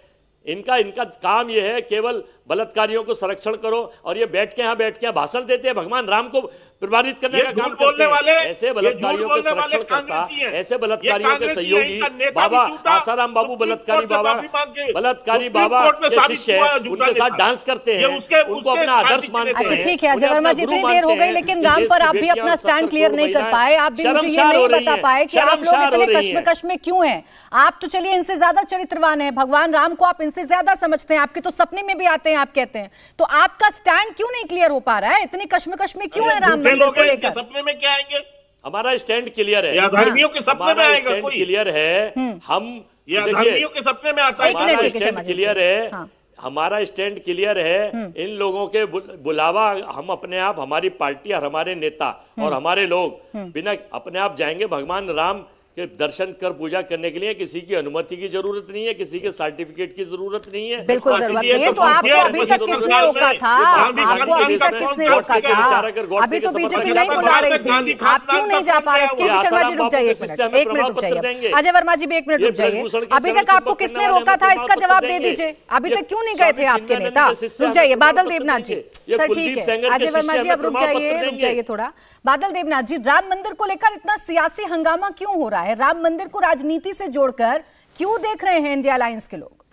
इनका काम यह है केवल बलात्कारियों को संरक्षण करो, और ये बैठ के यहाँ भाषण देते हैं, भगवान राम को प्रभावित करने ये का झूठ काम बोलने करते हैं। वाले, ऐसे ये बलात्कारियों झूठ के बोलने वाले संरक्षण करता, कांग्रेसी हैं। ऐसे ये बलात्कारियों के कांग्रेसी हैं, सहयोगी इनका नेता बाबा भी झूठा, आसाराम बाबू सुप्रीम बलात्कारी कोर्ट से बाबा, माफी मांग के, बलात्कारी सुप्रीम बाबा कोर्ट में के साबित शिष्य हुआ हैं, झूठा उनके साथ नेता। डांस करते ये हैं, उनको अपना आदर्श मानते हैं। अच्छा ठीक है अजय उन्हें वर्मा अपना जी, इतनी गुरु देर हो मानते गई, हैं। लेकिन इस राम देश पर की आप भी बेटियां अपना और स्टैंड 70 क्लियर नहीं कर महिलाएं पाए। आप भी मुझे ये शर्मसार हो नहीं रही बता हैं, पाए कि आप लोग शर्मसार हो इतने रही हैं। कश्मकश में क्यों हैं। आप तो चलिए इनसे ज्यादा चरित्रवान हैं, भगवान राम को आप इनसे ज्यादा समझते हैं, आपके तो सपने में भी आते हैं, आप कहते हैं, तो आपका स्टैंड क्यों नहीं क्लियर हो पा रहा है? इतनी कश्मकश में क्यों है राम झूठे मंदिर लोग को हैं, इसके लेकर? सपने में क्या आएंगे? हमारा स्टैंड क्लियर है, या धर्मियों के सपने में हमारा आएगा स्टैंड कोई? क्लियर है। हम ये देखिए, अधर्मियों के सपने में आता है। एक मिनट, हमारा ठीक है, स्टैंड शर्मा जी। क्लियर है। हाँ। हमारा स्टैंड क्लियर है। इन लोगों के बुलावा हम अपने आप, हमारी पार्टी और हमारे नेता और हमारे लोग बिना अपने आप जाएंगे भगवान राम के दर्शन कर पूजा करने के लिए। किसी की अनुमति की जरूरत नहीं है, किसी के सर्टिफिकेट की जरूरत नहीं है। बिल्कुल और जरूरत किसी नहीं है। एक तो तो आपको भूतिया अभी तक मस्जिद किसने में रोका था? गांधी आपको अभी खान तक का किसने कौन रोका सा था? विचार गॉड अभी से तो के बीजेपी शपथ नहीं लेकर बुला रही गांधी थी, खान आप क्यों का नहीं जा पा रहे? कब के किया? शर्मा जी रुक जाइए, आसाराम बापू एक मिनट रुक देंगे। जाइए। अजय वर्मा जी भी एक मिनट ये रुक जाइए। ब्रजभूषण के अभी चरण तक आपको चुंबक किसने करने वाले रोका था? हमें इसका प्रमाण जवाब पत्र दे देंगे। दीजिए। अभी ये तक क्यों नहीं गए थे स्वामी आपके चिन्मयानंद नेता? के शिष्य रुक हमें जाइए, प्रमाण बादल पत्र देवनाथ जी। देंगे। ये सर कुलदीप ठीक है, सेंगर के अजय वर्मा शिष्य जी हमें अब रुक प्रमाण पत्र जाइए, रुक देंगे। जाइए थोड़ा। बादल देवनाथ जी, राम मंदिर को लेकर इतना सियासी हंगामा क्यों हो रहा है? राम मंदिर को राजनीति से जोड़कर क्यों देख रहे हैं इंडिया अलायंस के लोग?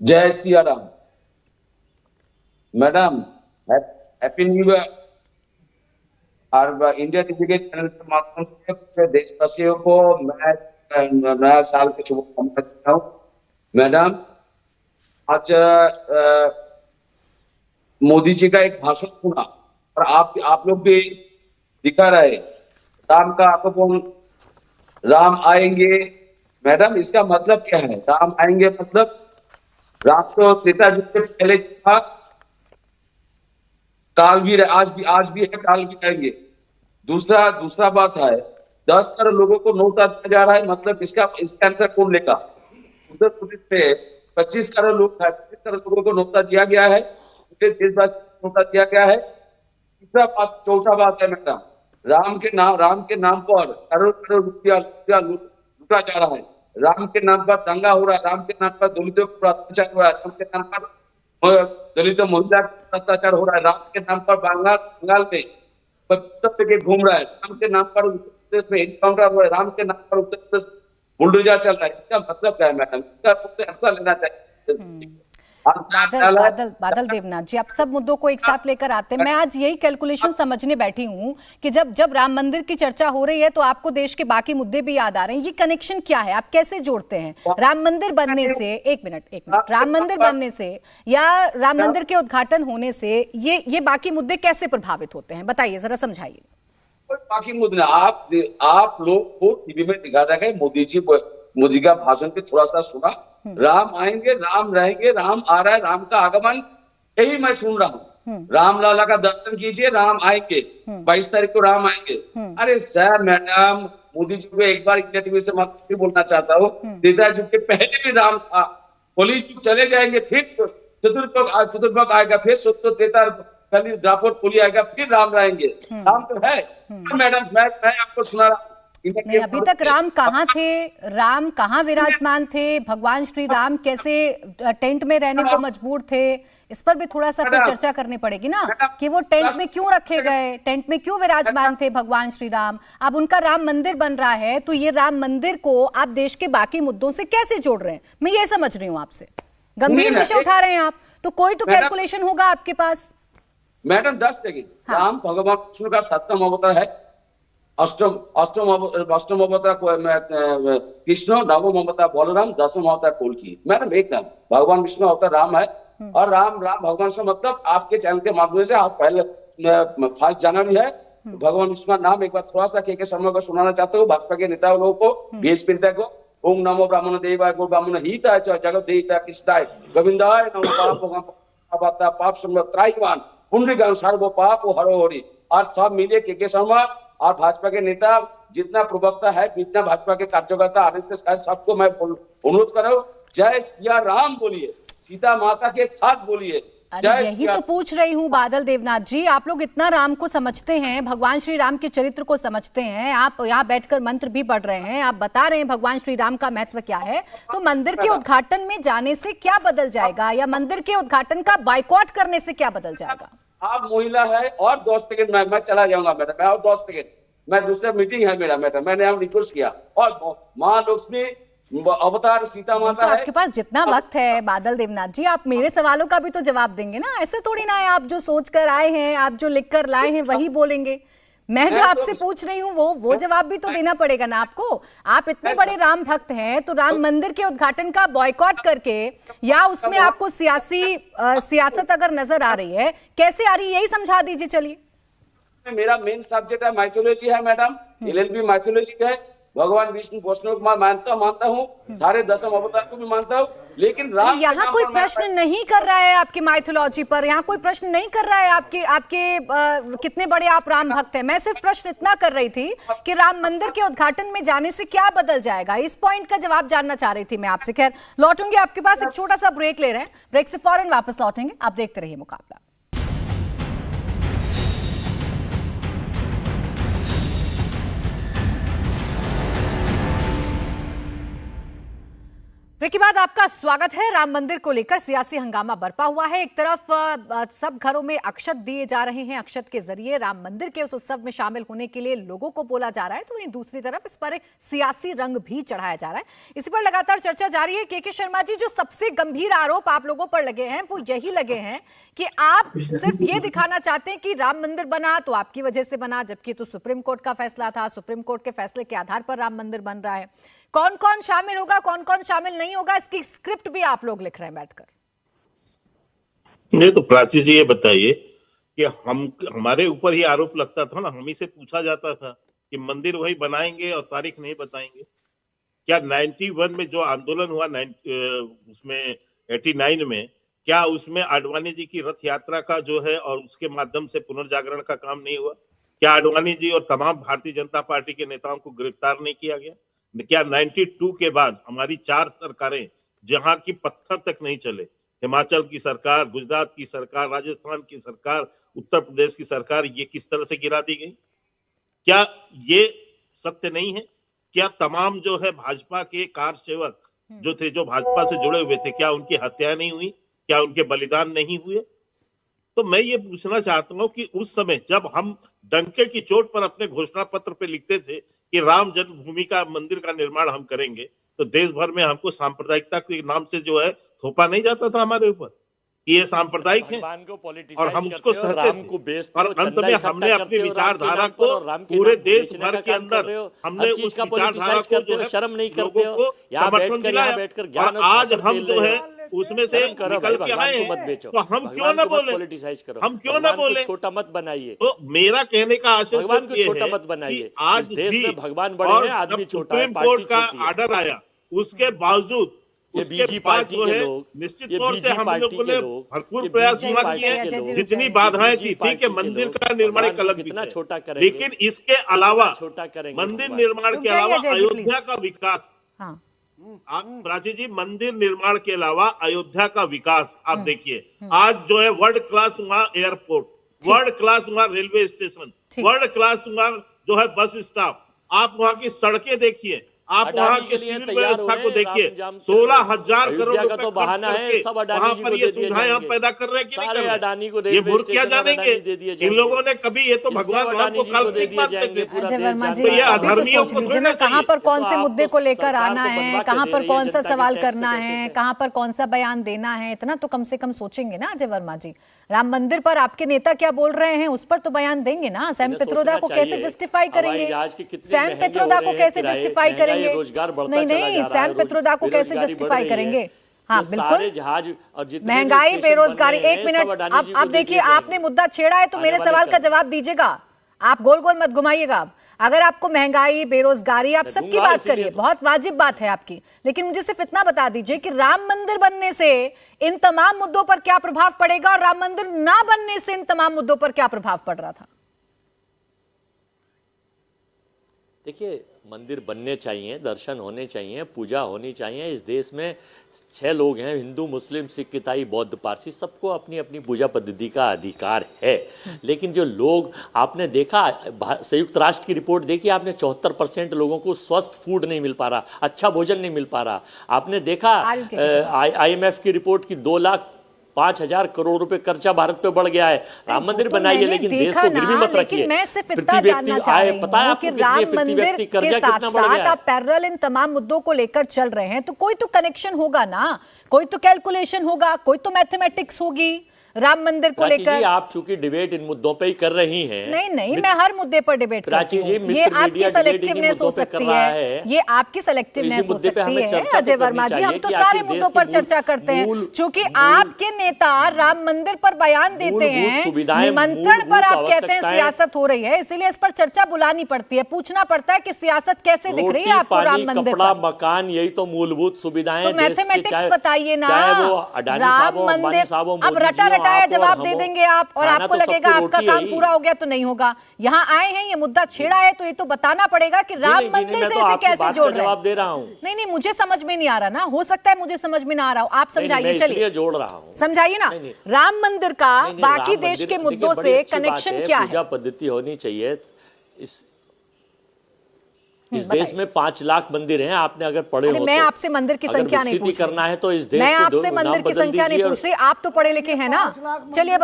जय Siya Ram. Madam, happy new year. और इंडिया टीवी के चैनल के माध्यम से पूरे देशवासियों को मैं नया साल की शुभकामनाएं देता हूँ। मैडम, आज मोदी जी का एक भाषण सुना और आप लोग भी दिखा रहे राम का आगमन, राम आएंगे। मैडम, इसका मतलब क्या है? राम आएंगे मतलब राम तो सीता जी से पहले था, काल भी आज भी है, काल भी रहेंगे। दूसरा बात है, 10 करोड़ लोगों को नोटा दिया जा रहा है, मतलब इसका आंसर कौन लेगा? उत्तर प्रदेश में 25 करोड़ लोग हैं, 25 करोड़ लोगों को नोटा दिया गया है, पूरे देशवासी को नोटा दिया गया है। चौथा बात है मैडम, राम के नाम पर करोड़ करोड़ रुपया लूटा जा रहा है। राम के नाम पर दंगा हो रहा है, राम के नाम पर दलितों पर अत्याचार हो रहा है, राम के नाम पर दलित महिला पर अत्याचार हो रहा है, राम के नाम पर बंगाल में के घूम रहा है, राम के नाम पर उत्तर प्रदेश में एनकाउंटर हुआ है, राम के नाम पर उत्तर प्रदेश बुलडोजर चल रहा है। इसका मतलब क्या है मैडम? इसका ऐसा लेना चाहिए। बादल देवनाथ जी, आप सब मुद्दों को एक साथ लेकर आते हैं। मैं आज यही कैलकुलेशन समझने बैठी हूं कि जब राम मंदिर की चर्चा हो रही है तो आपको देश के बाकी मुद्दे भी याद आ रहे हैं। ये कनेक्शन क्या है? आप कैसे जोड़ते हैं राम मंदिर बनने से? एक मिनट, राम मंदिर बनने से या राम मंदिर के उद्घाटन होने से ये बाकी मुद्दे कैसे प्रभावित होते हैं? बताइए, जरा समझाइए। बाकी मुद्दे आप लोग को टीवी में दिखा रहा है, मोदी का भाषण पे थोड़ा सा सुना, राम आएंगे, राम रहेंगे, राम आ रहा है, राम का आगमन, यही मैं सुन रहा हूँ। राम लाला का दर्शन कीजिए, राम आएंगे, 22 तारीख को राम आएंगे। अरे सर, मैडम, मोदी जी को एक बार इंडिया टीवी से मैं बोलना चाहता हूँ, त्रेता युग के पहले भी राम था, कली युग चले जाएंगे, फिर चतुर्भुज आएगा, फिर सत्य त्रेता कली द्वापर कली आएगा, फिर राम रहेंगे। राम तो है मैडम। मैं आपको सुना रहा हूँ। नहीं, अभी तक राम कहाँ थे? राम कहाँ विराजमान थे? भगवान श्री राम कैसे टेंट में रहने को मजबूर थे? इस पर भी थोड़ा सा फिर चर्चा करनी पड़ेगी ना, कि वो टेंट में क्यों रखे गए, टेंट में क्यों विराजमान थे भगवान श्री राम। अब उनका राम मंदिर बन रहा है, तो ये राम मंदिर को आप देश के बाकी मुद्दों से कैसे जोड़ रहे हैं? मैं ये समझ रही हूँ आपसे। गंभीर विषय उठा रहे हैं आप, तो कोई तो कैलकुलेशन होगा आपके पास। मैडम 10 सेकेंड, राम भगवान विष्णु का 7वां अवतार है, अष्टम अवतार कृष्ण, नवम अवतार बलराम, 10वां अवतार कल्कि। मैडम एक नाम, भगवान विष्णु अवतार राम है, और राम भगवान विष्णु मतलब आपके चैनल के माध्यम से आप पहले 1 जनवरी है, भगवान विष्णु का नाम एक बार थोड़ा सा के शर्मा को सुनाना चाहते हो, भाजपा के नेता लोगों को, बीएसपी नेता को। ओम नमो ब्राह्मण देवाय गो ब्राह्मण हिताय च जगत हिताय कृष्णाय गोविंदाय नमो पाप त्राईवान पुंडरीकाक्ष सर्व पाप हरो हरि। और सब मिले के शर्मा और भाजपा के नेता, जितना प्रवक्ता है, जितना भाजपा के कार्यकर्ता, आरएसएस का, सबको मैं अनुरोध कर रहा हूँ, जय सिया राम बोलिए, सीता माता के साथ बोलिए। अरे यही तो पूछ रही हूँ बादल देवनाथ जी, आप लोग इतना राम को समझते हैं, भगवान श्री राम के चरित्र को समझते हैं, आप यहाँ बैठकर मंत्र भी पढ़ रहे हैं, आप बता रहे हैं भगवान श्री राम का महत्व क्या है, तो मंदिर के उद्घाटन में जाने से क्या बदल जाएगा, या मंदिर के उद्घाटन का बाइकॉट करने से क्या बदल जाएगा? आप महिला है और 2 सेकंड मैं चला जाऊंगा मैडम, मैं और 2 सेकंड, मैं दूसरा मीटिंग है मेरा मैडम, मैंने हम रिक्वेस्ट किया। और माँ लक्ष्मी अवतार सीता माता है। आपके पास जितना वक्त है बादल देवनाथ जी, आप मेरे सवालों का भी तो जवाब देंगे ना, ऐसे थोड़ी ना है आप जो सोच कर आए हैं, आप जो लिख कर लाए हैं वही बोलेंगे। मैं जो आपसे पूछ रही हूँ वो जवाब भी तो देना पड़ेगा ना आपको। आप इतने बड़े राम भक्त हैं, तो राम मंदिर के उद्घाटन का बॉयकॉट करके, या उसमें आपको सियासत अगर नजर आ रही है, कैसे आ रही है, यही समझा दीजिए। चलिए, मेरा मेन सब्जेक्ट है माइथोलॉजी है मैडम, LLB माइथोलॉजी है, भगवान विष्णु वैष्णव को मानता हूँ, सारे दसम अवतार को भी मानता हूँ, लेकिन राम के यहाँ नाम कोई पर मैं- प्रश्न नहीं कर रहा है आपकी माइथोलॉजी पर, यहाँ कोई प्रश्न नहीं कर रहा है आपके कितने बड़े आप राम भक्त हैं। मैं सिर्फ प्रश्न इतना कर रही थी कि राम मंदिर के उद्घाटन में जाने से क्या बदल जाएगा, इस पॉइंट का जवाब जानना चाह रही थी मैं आपसे। खैर लौटूंगी आपके पास, एक छोटा सा ब्रेक ले रहे हैं, ब्रेक से फौरन वापस लौटेंगे। आप देखते रहिए मुकाबला। ब्रेक के बाद आपका स्वागत है। राम मंदिर को लेकर सियासी हंगामा बरपा हुआ है। एक तरफ सब घरों में अक्षत दिए जा रहे हैं, अक्षत के जरिए राम मंदिर के उस उत्सव में शामिल होने के लिए लोगों को बोला जा रहा है, तो वहीं दूसरी तरफ इस पर एक सियासी रंग भी चढ़ाया जा रहा है। इसी पर लगातार चर्चा जारी है। के शर्मा जी, जो सबसे गंभीर आरोप आप लोगों पर लगे हैं वो यही लगे हैं कि आप सिर्फ ये दिखाना चाहते हैं कि राम मंदिर बना तो आपकी वजह से बना, जबकि तो सुप्रीम कोर्ट का फैसला था, सुप्रीम कोर्ट के फैसले के आधार पर राम मंदिर बन रहा है। कौन कौन शामिल होगा, कौन कौन शामिल नहीं होगा, इसकी स्क्रिप्ट भी आप लोग लिख रहे हैं बैठकर। नहीं तो प्राची जी ये बताइए कि हमारे ऊपर ही आरोप लगता था ना, हम ही से पूछा जाता था कि मंदिर वही बनाएंगे और तारीख नहीं बताएंगे। क्या 91 में जो आंदोलन हुआ उसमें 89 में, क्या उसमें आडवाणी जी की रथ यात्रा का जो है और उसके माध्यम से पुनर्जागरण का काम नहीं हुआ? क्या आडवाणी जी और तमाम भारतीय जनता पार्टी के नेताओं को गिरफ्तार नहीं किया गया? क्या 92 के बाद हमारी 4 सरकारें जहां की पत्थर तक नहीं चले, हिमाचल की सरकार, गुजरात की सरकार, राजस्थान की सरकार, उत्तर प्रदेश की सरकार, ये किस तरह से गिरा दी गई? क्या ये सत्य नहीं है? क्या तमाम जो है भाजपा के कार सेवक जो थे, जो भाजपा से जुड़े हुए थे, क्या उनकी हत्या नहीं हुई? क्या उनके बलिदान नहीं हुए? तो मैं ये पूछना चाहता हूं कि उस समय जब हम डंके की चोट पर अपने घोषणा पत्र पे लिखते थे कि राम जन्मभूमि का मंदिर का निर्माण हम करेंगे, तो देश भर में हमको सांप्रदायिकता के नाम से जो है थोपा नहीं जाता था हमारे ऊपर कि ये सांप्रदायिक है और हम उसको सहते थे। और अंत में हमने अपनी विचारधारा को पूरे देश भर के अंदर हमने उस विचारधारा को जो है शर्म नहीं करते लोगों हो, को समर्थन दिलाया। और आज हम जो है उसमें से निकल के आए हैं, तो हम क्यों ना बोले, हम क्यों ना बोले? छोटा मत बनाइए। तो मेरा कहने का आशय भगवान को ये छोटा है मत बनाइए। कि आज देश भी में भगवान बड़े और हैं, आदमी जब छोटा है, सुप्रीम कोर्ट का पार्टी छोटी है। आर्डर आया, उसके बावजूद ये उसके बीजी बाद पार्टी जो के है लोग, निश्चित ये तौर से बीजी हम पार्टी लोगों के ने लोग, भरपूर ये प्रयास बीजी हुआ पार्टी किए के हैं। लोग, जितनी बाधाएं बीजी थी पार्टी कि के मंदिर लोग का निर्माण एक भगवान अलग को कितना विषय छोटा है, करेंगे, लेकिन इसके अलावा छोटा करेंगे मंदिर भगवान। निर्माण रुक के जाइए अलावा अजय जी, अयोध्या प्लीज। का विकास, हाँ, प्राची जी, मंदिर निर्माण के अलावा अयोध्या का विकास आप देखिए। आज जो है वर्ल्ड क्लास वहां एयरपोर्ट, वर्ल्ड क्लास वहां रेलवे स्टेशन, ठीक। वर्ल्ड क्लास वहां जो है बस स्टॉप, आप वहां की सड़कें देखिए, आप अडानी वहां के के लिए सिविल तैयार व्यवस्था हो को रहे हैं, देखिए। राम जाम से 16,000 करोड़ अयोध्या का रुपए तो खर्च बहाना है, करके सब अडानी वहां जी पर को ये दे दिए सुविधाएं हम जाएंगे। पैदा कर रहे हैं कि नहीं सारे कर अडानी को रहे? ये रेलवे मूर्ख क्या स्टेशन और जानेंगे? अडानी दे दिए इन जाएंगे। लोगों ने कभी ये तो ये सब भगवान राम अडानी को जी को दे काल्पनिक दिए मानते जाएंगे, थे। पूरा अजय देश वर्मा जी, जानता है। ये अभी तो अधर्मियों सोच को लीजिए थोड़ी ना, ना कहाँ पर चाहिए। कौन ये से तो मुद्दे आपको को लेकर सरकार आना तो है, बनवा के कहाँ दे पर रही है कौन सा जनता के सवाल टैक्स करना पैसे है, से। कहाँ पर कौन सा बयान देना है, इतना तो कम से कम सोचेंगे ना अजय वर्मा जी। राम मंदिर पर आपके नेता क्या बोल रहे हैं उस पर तो बयान देंगे ना। सैम इन्हें पित्रोदा को सोचना कैसे चाहिए। जस्टिफाई हवाई करेंगे, जहाज के कितने सैम महंगे पित्रोदा हो को रहे हैं कैसे किराए, जस्टिफाई महंगाई, करेंगे? रोजगार बढ़ता नहीं चला नहीं, जा रहा सैम है, पित्रोदा को कैसे बेरोजगारी बढ़ जस्टिफाई रही है। करेंगे? हाँ ये बिल्कुल, सारे जहाज और जितने भी महंगाई, स्टेशन बन बेरोजगारी। रहे हैं, एक सब मिनट, अडानी जी को अब दे देखिए, दिए आपने जाएंगे। मुद्दा छेड़ा है तो आने मेरे वाले सवाल का कल। जवाब दीजिएगा। आप गोल गोल मत घुमाइएगा। आप अगर आपको महंगाई, बेरोजगारी, आप मैं सबकी दूंगा, बात इसीलिए करिए, तो। बहुत वाजिब बात है आपकी, लेकिन मुझे सिर्फ इतना बता दीजिए कि राम मंदिर बनने से इन तमाम मुद्दों पर क्या प्रभाव पड़ेगा और राम मंदिर ना बनने से इन तमाम मुद्दों पर क्या प्रभाव पड़ रहा था? देखिए, मंदिर बनने चाहिए, दर्शन होने चाहिए, पूजा होनी चाहिए। इस देश में 6 लोग हैं, हिंदू, मुस्लिम, सिख, ईसाई, बौद्ध, पारसी, सबको अपनी अपनी पूजा पद्धति का अधिकार है। लेकिन जो लोग, आपने देखा, संयुक्त राष्ट्र की रिपोर्ट देखी आपने, 74% लोगों को स्वस्थ फूड नहीं मिल पा रहा, अच्छा भोजन नहीं मिल पा रहा। आपने देखा IMF की रिपोर्ट की 2,05,000 करोड़ रुपए खर्चा भारत पे बढ़ गया है। राम मंदिर बनाइए, लेकिन देश को गिरवी मत रखिए। लेकिन मैं सिर्फ इतना जानना चाह रही हूं कि राम मंदिर के साथ साथ आप पैरेलल इन तमाम मुद्दों को लेकर चल रहे हैं, तो कोई तो कनेक्शन होगा ना, कोई तो कैलकुलेशन होगा, कोई तो मैथमेटिक्स होगी। राम मंदिर को प्राची जी, लेकर। आप चूंकि डिबेट इन मुद्दों पे ही कर रही हैं। नहीं, मैं हर मुद्दे पर डिबेट करती प्राची जी, हूँ। मित्र ये मीडिया आपकी डिबेट सेलेक्टिवनेस इन्हीं हो मुद्दों पे सकती कर रहा है, है। ये आपकी सेलेक्टिवनेस इसी हो मुद्दे पे सकती हमें है चर्चा तो अजय करनी वर्मा जी। हम चाहिए तो कि सारे आखिर मुद्दों देश पर की चर्चा करते हैं, मूल- क्योंकि मूल- आपके नेता राम मंदिर पर बयान देते मूलभूत हैं, सुविधाएं, निमंत्रण पर मूलभूत आप कहते हैं आवश्यकताएं- सियासत हो रही है, इसीलिए इस पर चर्चा बुलानी पड़ती है, पूछना पड़ता है कि सियासत कैसे दिख रही है रोटी, आपको राम पानी, मंदिर कपड़ा, पर। मकान, यही तो मूलभूत सुविधाएं तो देश की, मैथमेटिक्स बताइए ना। चाहे वो अडानी साहब हो, राम अंबानी मंदिर, साहब हो, अब मोदी रटा जी हो, रटाया आप हो और जवाब हम दे हो। देंगे आप, और खाना आपको तो सबको लगेगा आपका रोटी काम है ही। पूरा हो गया, तो नहीं होगा। यहाँ आए हैं, ये मुद्दा छेड़ा है, तो ये तो बताना पड़ेगा कि राम मंदिर मैं से तो इसे आपकी कैसे बात जोड़ का रहे जवाब हैं। दे रहा हूँ। नहीं, मुझे समझ में नहीं आ रहा ना, हो सकता है मुझे समझ में ना आ रहा हो, आप नहीं, समझाइए। मैं चलिए इसलिए जोड़ रहा हूँ। समझाइए ना, नहीं, नहीं। राम मंदिर का नहीं, नहीं, बाकी राम देश मंदिर- के देखिए, मुद्दों बड़ी से अच्छी बात कनेक्शन है, क्या पूजा है? पद्धति होनी चाहिए। इस बताइए। देश में 5 लाख मंदिर हैं, आपने अगर पढ़े अरे हो मैं तो। आपसे मंदिर की अगर संख्या नहीं विकसित ही पूछ रही। करना है तो इस देश मैं को आपसे नाम मंदिर की बदल संख्या नहीं दीजिए पूछ रही, आप तो पढ़े लिखे हैं ना। 5 लाख मंदिर चलिए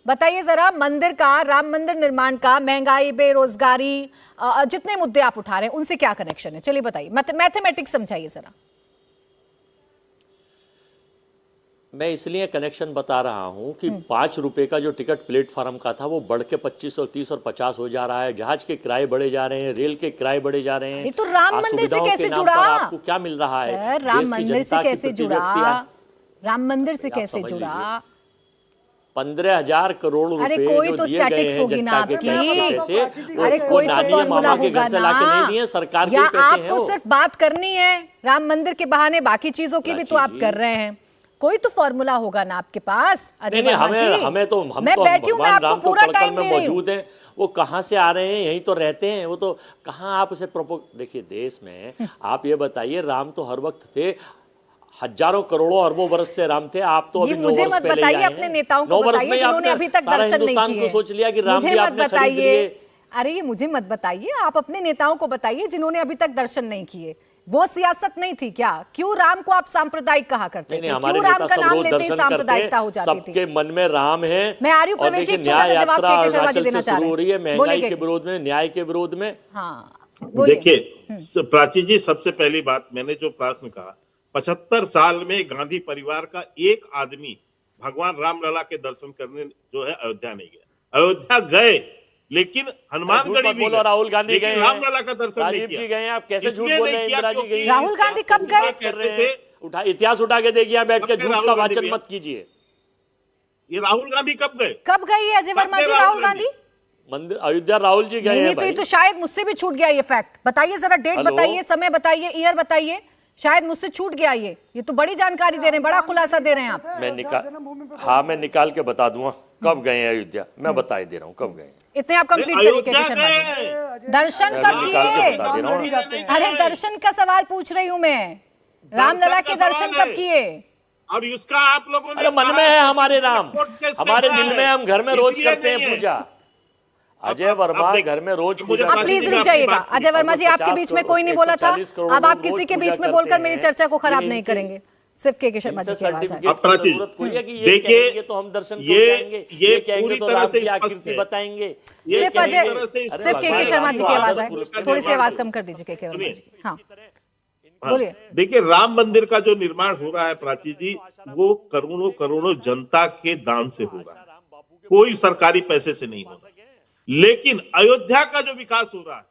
बताइए जरा, मंदिर का, राम मंदिर निर्माण का, महंगाई, बेरोजगारी, जितने मुद्दे आप उठा रहे हैं उनसे क्या कनेक्शन है? चलिए बताइए, मैथमेटिक्स समझाइए जरा। मैं इसलिए कनेक्शन बता रहा हूं कि 5 रुपए का जो टिकट प्लेटफॉर्म का था वो बढ़ के 25 और 30 और 50 हो जा रहा है। जहाज के किराए बढ़े जा रहे हैं, रेल के किराए बढ़े जा रहे हैं। ये तो राम आज मंदिर से सुविधाओं के कैसे नाम जुड़ा? पर आपको क्या मिल रहा है? सर, राम देश की मंदिर से जनता की कैसे प्रति जुड़ा? व्यक्ति- राम मंदिर से आप कैसे समझ जुड़ा? लीजिए। 15,000 करोड़ अरे रुपए कोई जो तो दिए गए स्टैटिक्स हैं होगी ना जनता के आपकी। टैक्स के पैसे, अरे वो कोई तो नानी फॉर्मूला मामा के होगा घर से ना। लाके नहीं दिए, सरकार के या पैसे हैं आपको वो। सिर्फ बात करनी है राम मंदिर के बहाने, बाकी चीजों की भी तो आप प्राची कर रहे हैं। कोई तो फॉर्मूला होगा ना आपके पास अजय नहीं, वर्मा जी। हमें तो हम मैं तो बैठी हूं, मैं भगवान आपको राम तो पूरा कलकल टाइम में दे रही हूं। मौजूद हैं। वो कहाँ से आ रहे हैं? यहीं तो रहते हैं वो तो। कहाँ आप उसे देखिए, देश में आप ये बताइए, राम तो हर वक्त थे, हजारों करोड़ों अरबों वर्ष से राम थे। आप तो ये अभी 9 मुझे वर्ष मत पहले ही बताइए, आए अपने हैं। नेताओं को 9 वर्ष बताइए में जिन्होंने आपने अभी तक सारा दर्शन नहीं हिंदुस्तान किए। को सोच लिया कि राम मुझे जी मत आपने खरीद बताइए। लिए। अरे ये मुझे मत बताइए, आप अपने नेताओं को बताइए जिन्होंने अभी तक दर्शन नहीं किए। वो सियासत नहीं थी क्या? क्यों राम को आप सांप्रदायिक कहा करते थे? नहीं, हमारे क्यों नेता राम का सब नाम रोज लेते ही दर्शन सांप्रदायिकता हो करते हैं। जाती थी? सबके मन में राम है। मैं आ रही हूं, और प्रवेश, देखिए, एक छोटा सा न्याय जवाब यात्रा के शर्मा जी अरुणाचल देना से चाह रहे शुरू हो रही है, हैं। महंगाई बोलिए के विरोध में, न्याय के विरोध में। हाँ, बोलिए। देखिए प्राची जी, सबसे पहली बात मैंने जो प्रश्न कहा, 75 साल में गांधी परिवार का एक आदमी भगवान रामलला के दर्शन करने जो है अयोध्या नहीं गया। अयोध्या गए, लेकिन हनुमानगढ़ी भी बोलो, गए, राहुल गांधी लेकिन गए हैं, रामलला का दर्शन नहीं राजीव किया। जी गए हैं, आप कैसे झूठ इसलिए बोल नहीं रहे हैं? किया इंदिरा जी क्योंकि गई। राहुल गांधी कब गए? कहते थे, इतिहास उठा के देखिए, आप बैठ के कब झूठ राहुल का गांधी वाचन भी मत कीजिए। ये राहुल गांधी कब गए? कब गई है अजय वर्मा जी राहुल गांधी? मंदिर अयोध्या राहुल जी गए नहीं, हैं तो ये भाई। तो शायद मुझसे भी छूट गया ये फैक्ट। बताइए जरा, डेट हेलो? बताइए, समय बताइए, ईयर बताइए, शायद मुझसे छूट गया ये तो बड़ी जानकारी दे रहे हैं, बड़ा खुलासा दे रहे हैं आप। मैं निकाल के बता दूंगा कब गए हैं अयोध्या। मैं बता ही दे रहा हूँ कब गए हैं। इतने आप कंप्लीट करिए अयोध्या के शर्मा जी। गए। दर्शन मैं कब अभी निकाल के किए? बता दे रहा हूँ। अरे दर्शन का सवाल पूछ रही हूँ मैं। रामलला के का दर्शन सवाल कब है। किए? और इसका आप लोगों ने अरे मन कहा में है हमारे राम, कोर्ट केस हमारे चल रहा दिल में, है। हम घर में रोज इसलिए करते हैं नहीं है। पूजा। अजय अब वर्मा देख- घर में रोज मुझे पूजा आप प्राची प्लीज जी रुक आपकी जाइएगा। बात की। अजय वर्मा जी, आपके 50 बीच में कोई नहीं बोला था। 140 करोड़ अब आप लोग किसी रोज के बीच पूजा में बोलकर करते मेरी हैं। चर्चा को खराब लेकिन नहीं इनके- करेंगे। सिर्फ के शर्मा जी इनसे की आवाज है। सर्टिफिकेट अब प्राची, की जरूरत कोई है कि ये देखिए, कहेंगे तो हम दर्शन को ये जाएंगे, ये कहेंगे पूरी तो तरह राम से की स्पष्ट आकृति है। बताएंगे। ये सिर्फ पूरी अजय, तरह से सिर्फ के भगवान शर्मा जी की राम आवाज का है। पुरुष का थोड़ी सी निर्माण आवाज हो। कम कर दीजिए के वर्मा सुनिए। जी की। हाँ, हाँ, बोलिए। देखिए, राम मंदिर का जो निर्माण हो रहा है प्राची जी, वो करोड़ों करोड़ों जनता के दान से हो रहा है, कोई सरकारी पैसे से नहीं हो रहा। लेकिन अयोध्या का जो विकास हो रहा है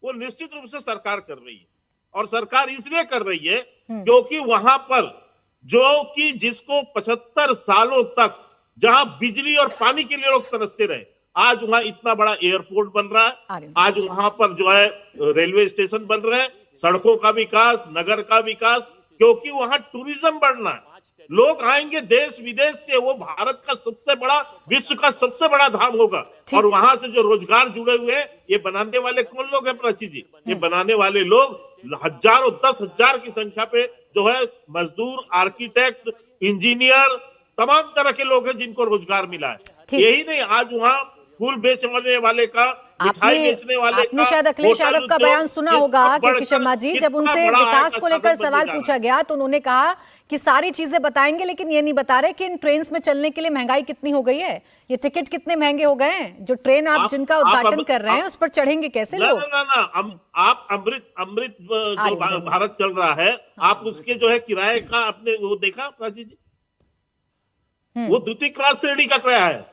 वो निश्चित रूप से सरकार कर रही है, और सरकार इसलिए कर रही है क्योंकि वहां पर जो कि जिसको 75 सालों तक जहां बिजली और पानी के लिए लोग तरसते रहे, आज वहां इतना बड़ा एयरपोर्ट बन रहा है। आज वहां पर जो है रेलवे स्टेशन बन रहे हैं, सड़कों का विकास, नगर का विकास, क्योंकि वहां टूरिज्म बढ़ना है। लोग आएंगे देश विदेश से, वो भारत का सबसे बड़ा, विश्व का सबसे बड़ा धाम होगा। और वहां से जो रोजगार जुड़े हुए हैं, ये बनाने वाले कौन लोग हैं प्राची जी? ये बनाने वाले लोग हजारों, 10,000 की संख्या पे जो है मजदूर, आर्किटेक्ट, इंजीनियर, तमाम तरह के लोग हैं जिनको रोजगार मिला है। यही नहीं, आज वहाँ फूल बेचने वाले का, मिठाई बेचने वाले आपने का, शायद अखिलेश होटल यादव का उद्योग, बयान सुना ये होगा सब कि बढ़कर शर्मा जी, जब कितना उनसे बड़ा विकास आय को का लेकर साधन सवाल बनने जा पूछा रहा है। गया तो उन्होंने कहा कि सारी चीजें बताएंगे, लेकिन ये नहीं बता रहे कि इन ट्रेन में चलने के लिए महंगाई कितनी हो गई है, ये टिकट कितने महंगे हो गए हैं, जो ट्रेन आप जिनका उद्घाटन कर रहे हैं उस पर चढ़ेंगे कैसे लोग? आप अमृत जो भारत चल रहा है, आप उसके जो है किराए का आपने वो देखा प्राची जी? वो द्वितीय क्लास श्रेणी का किराया है।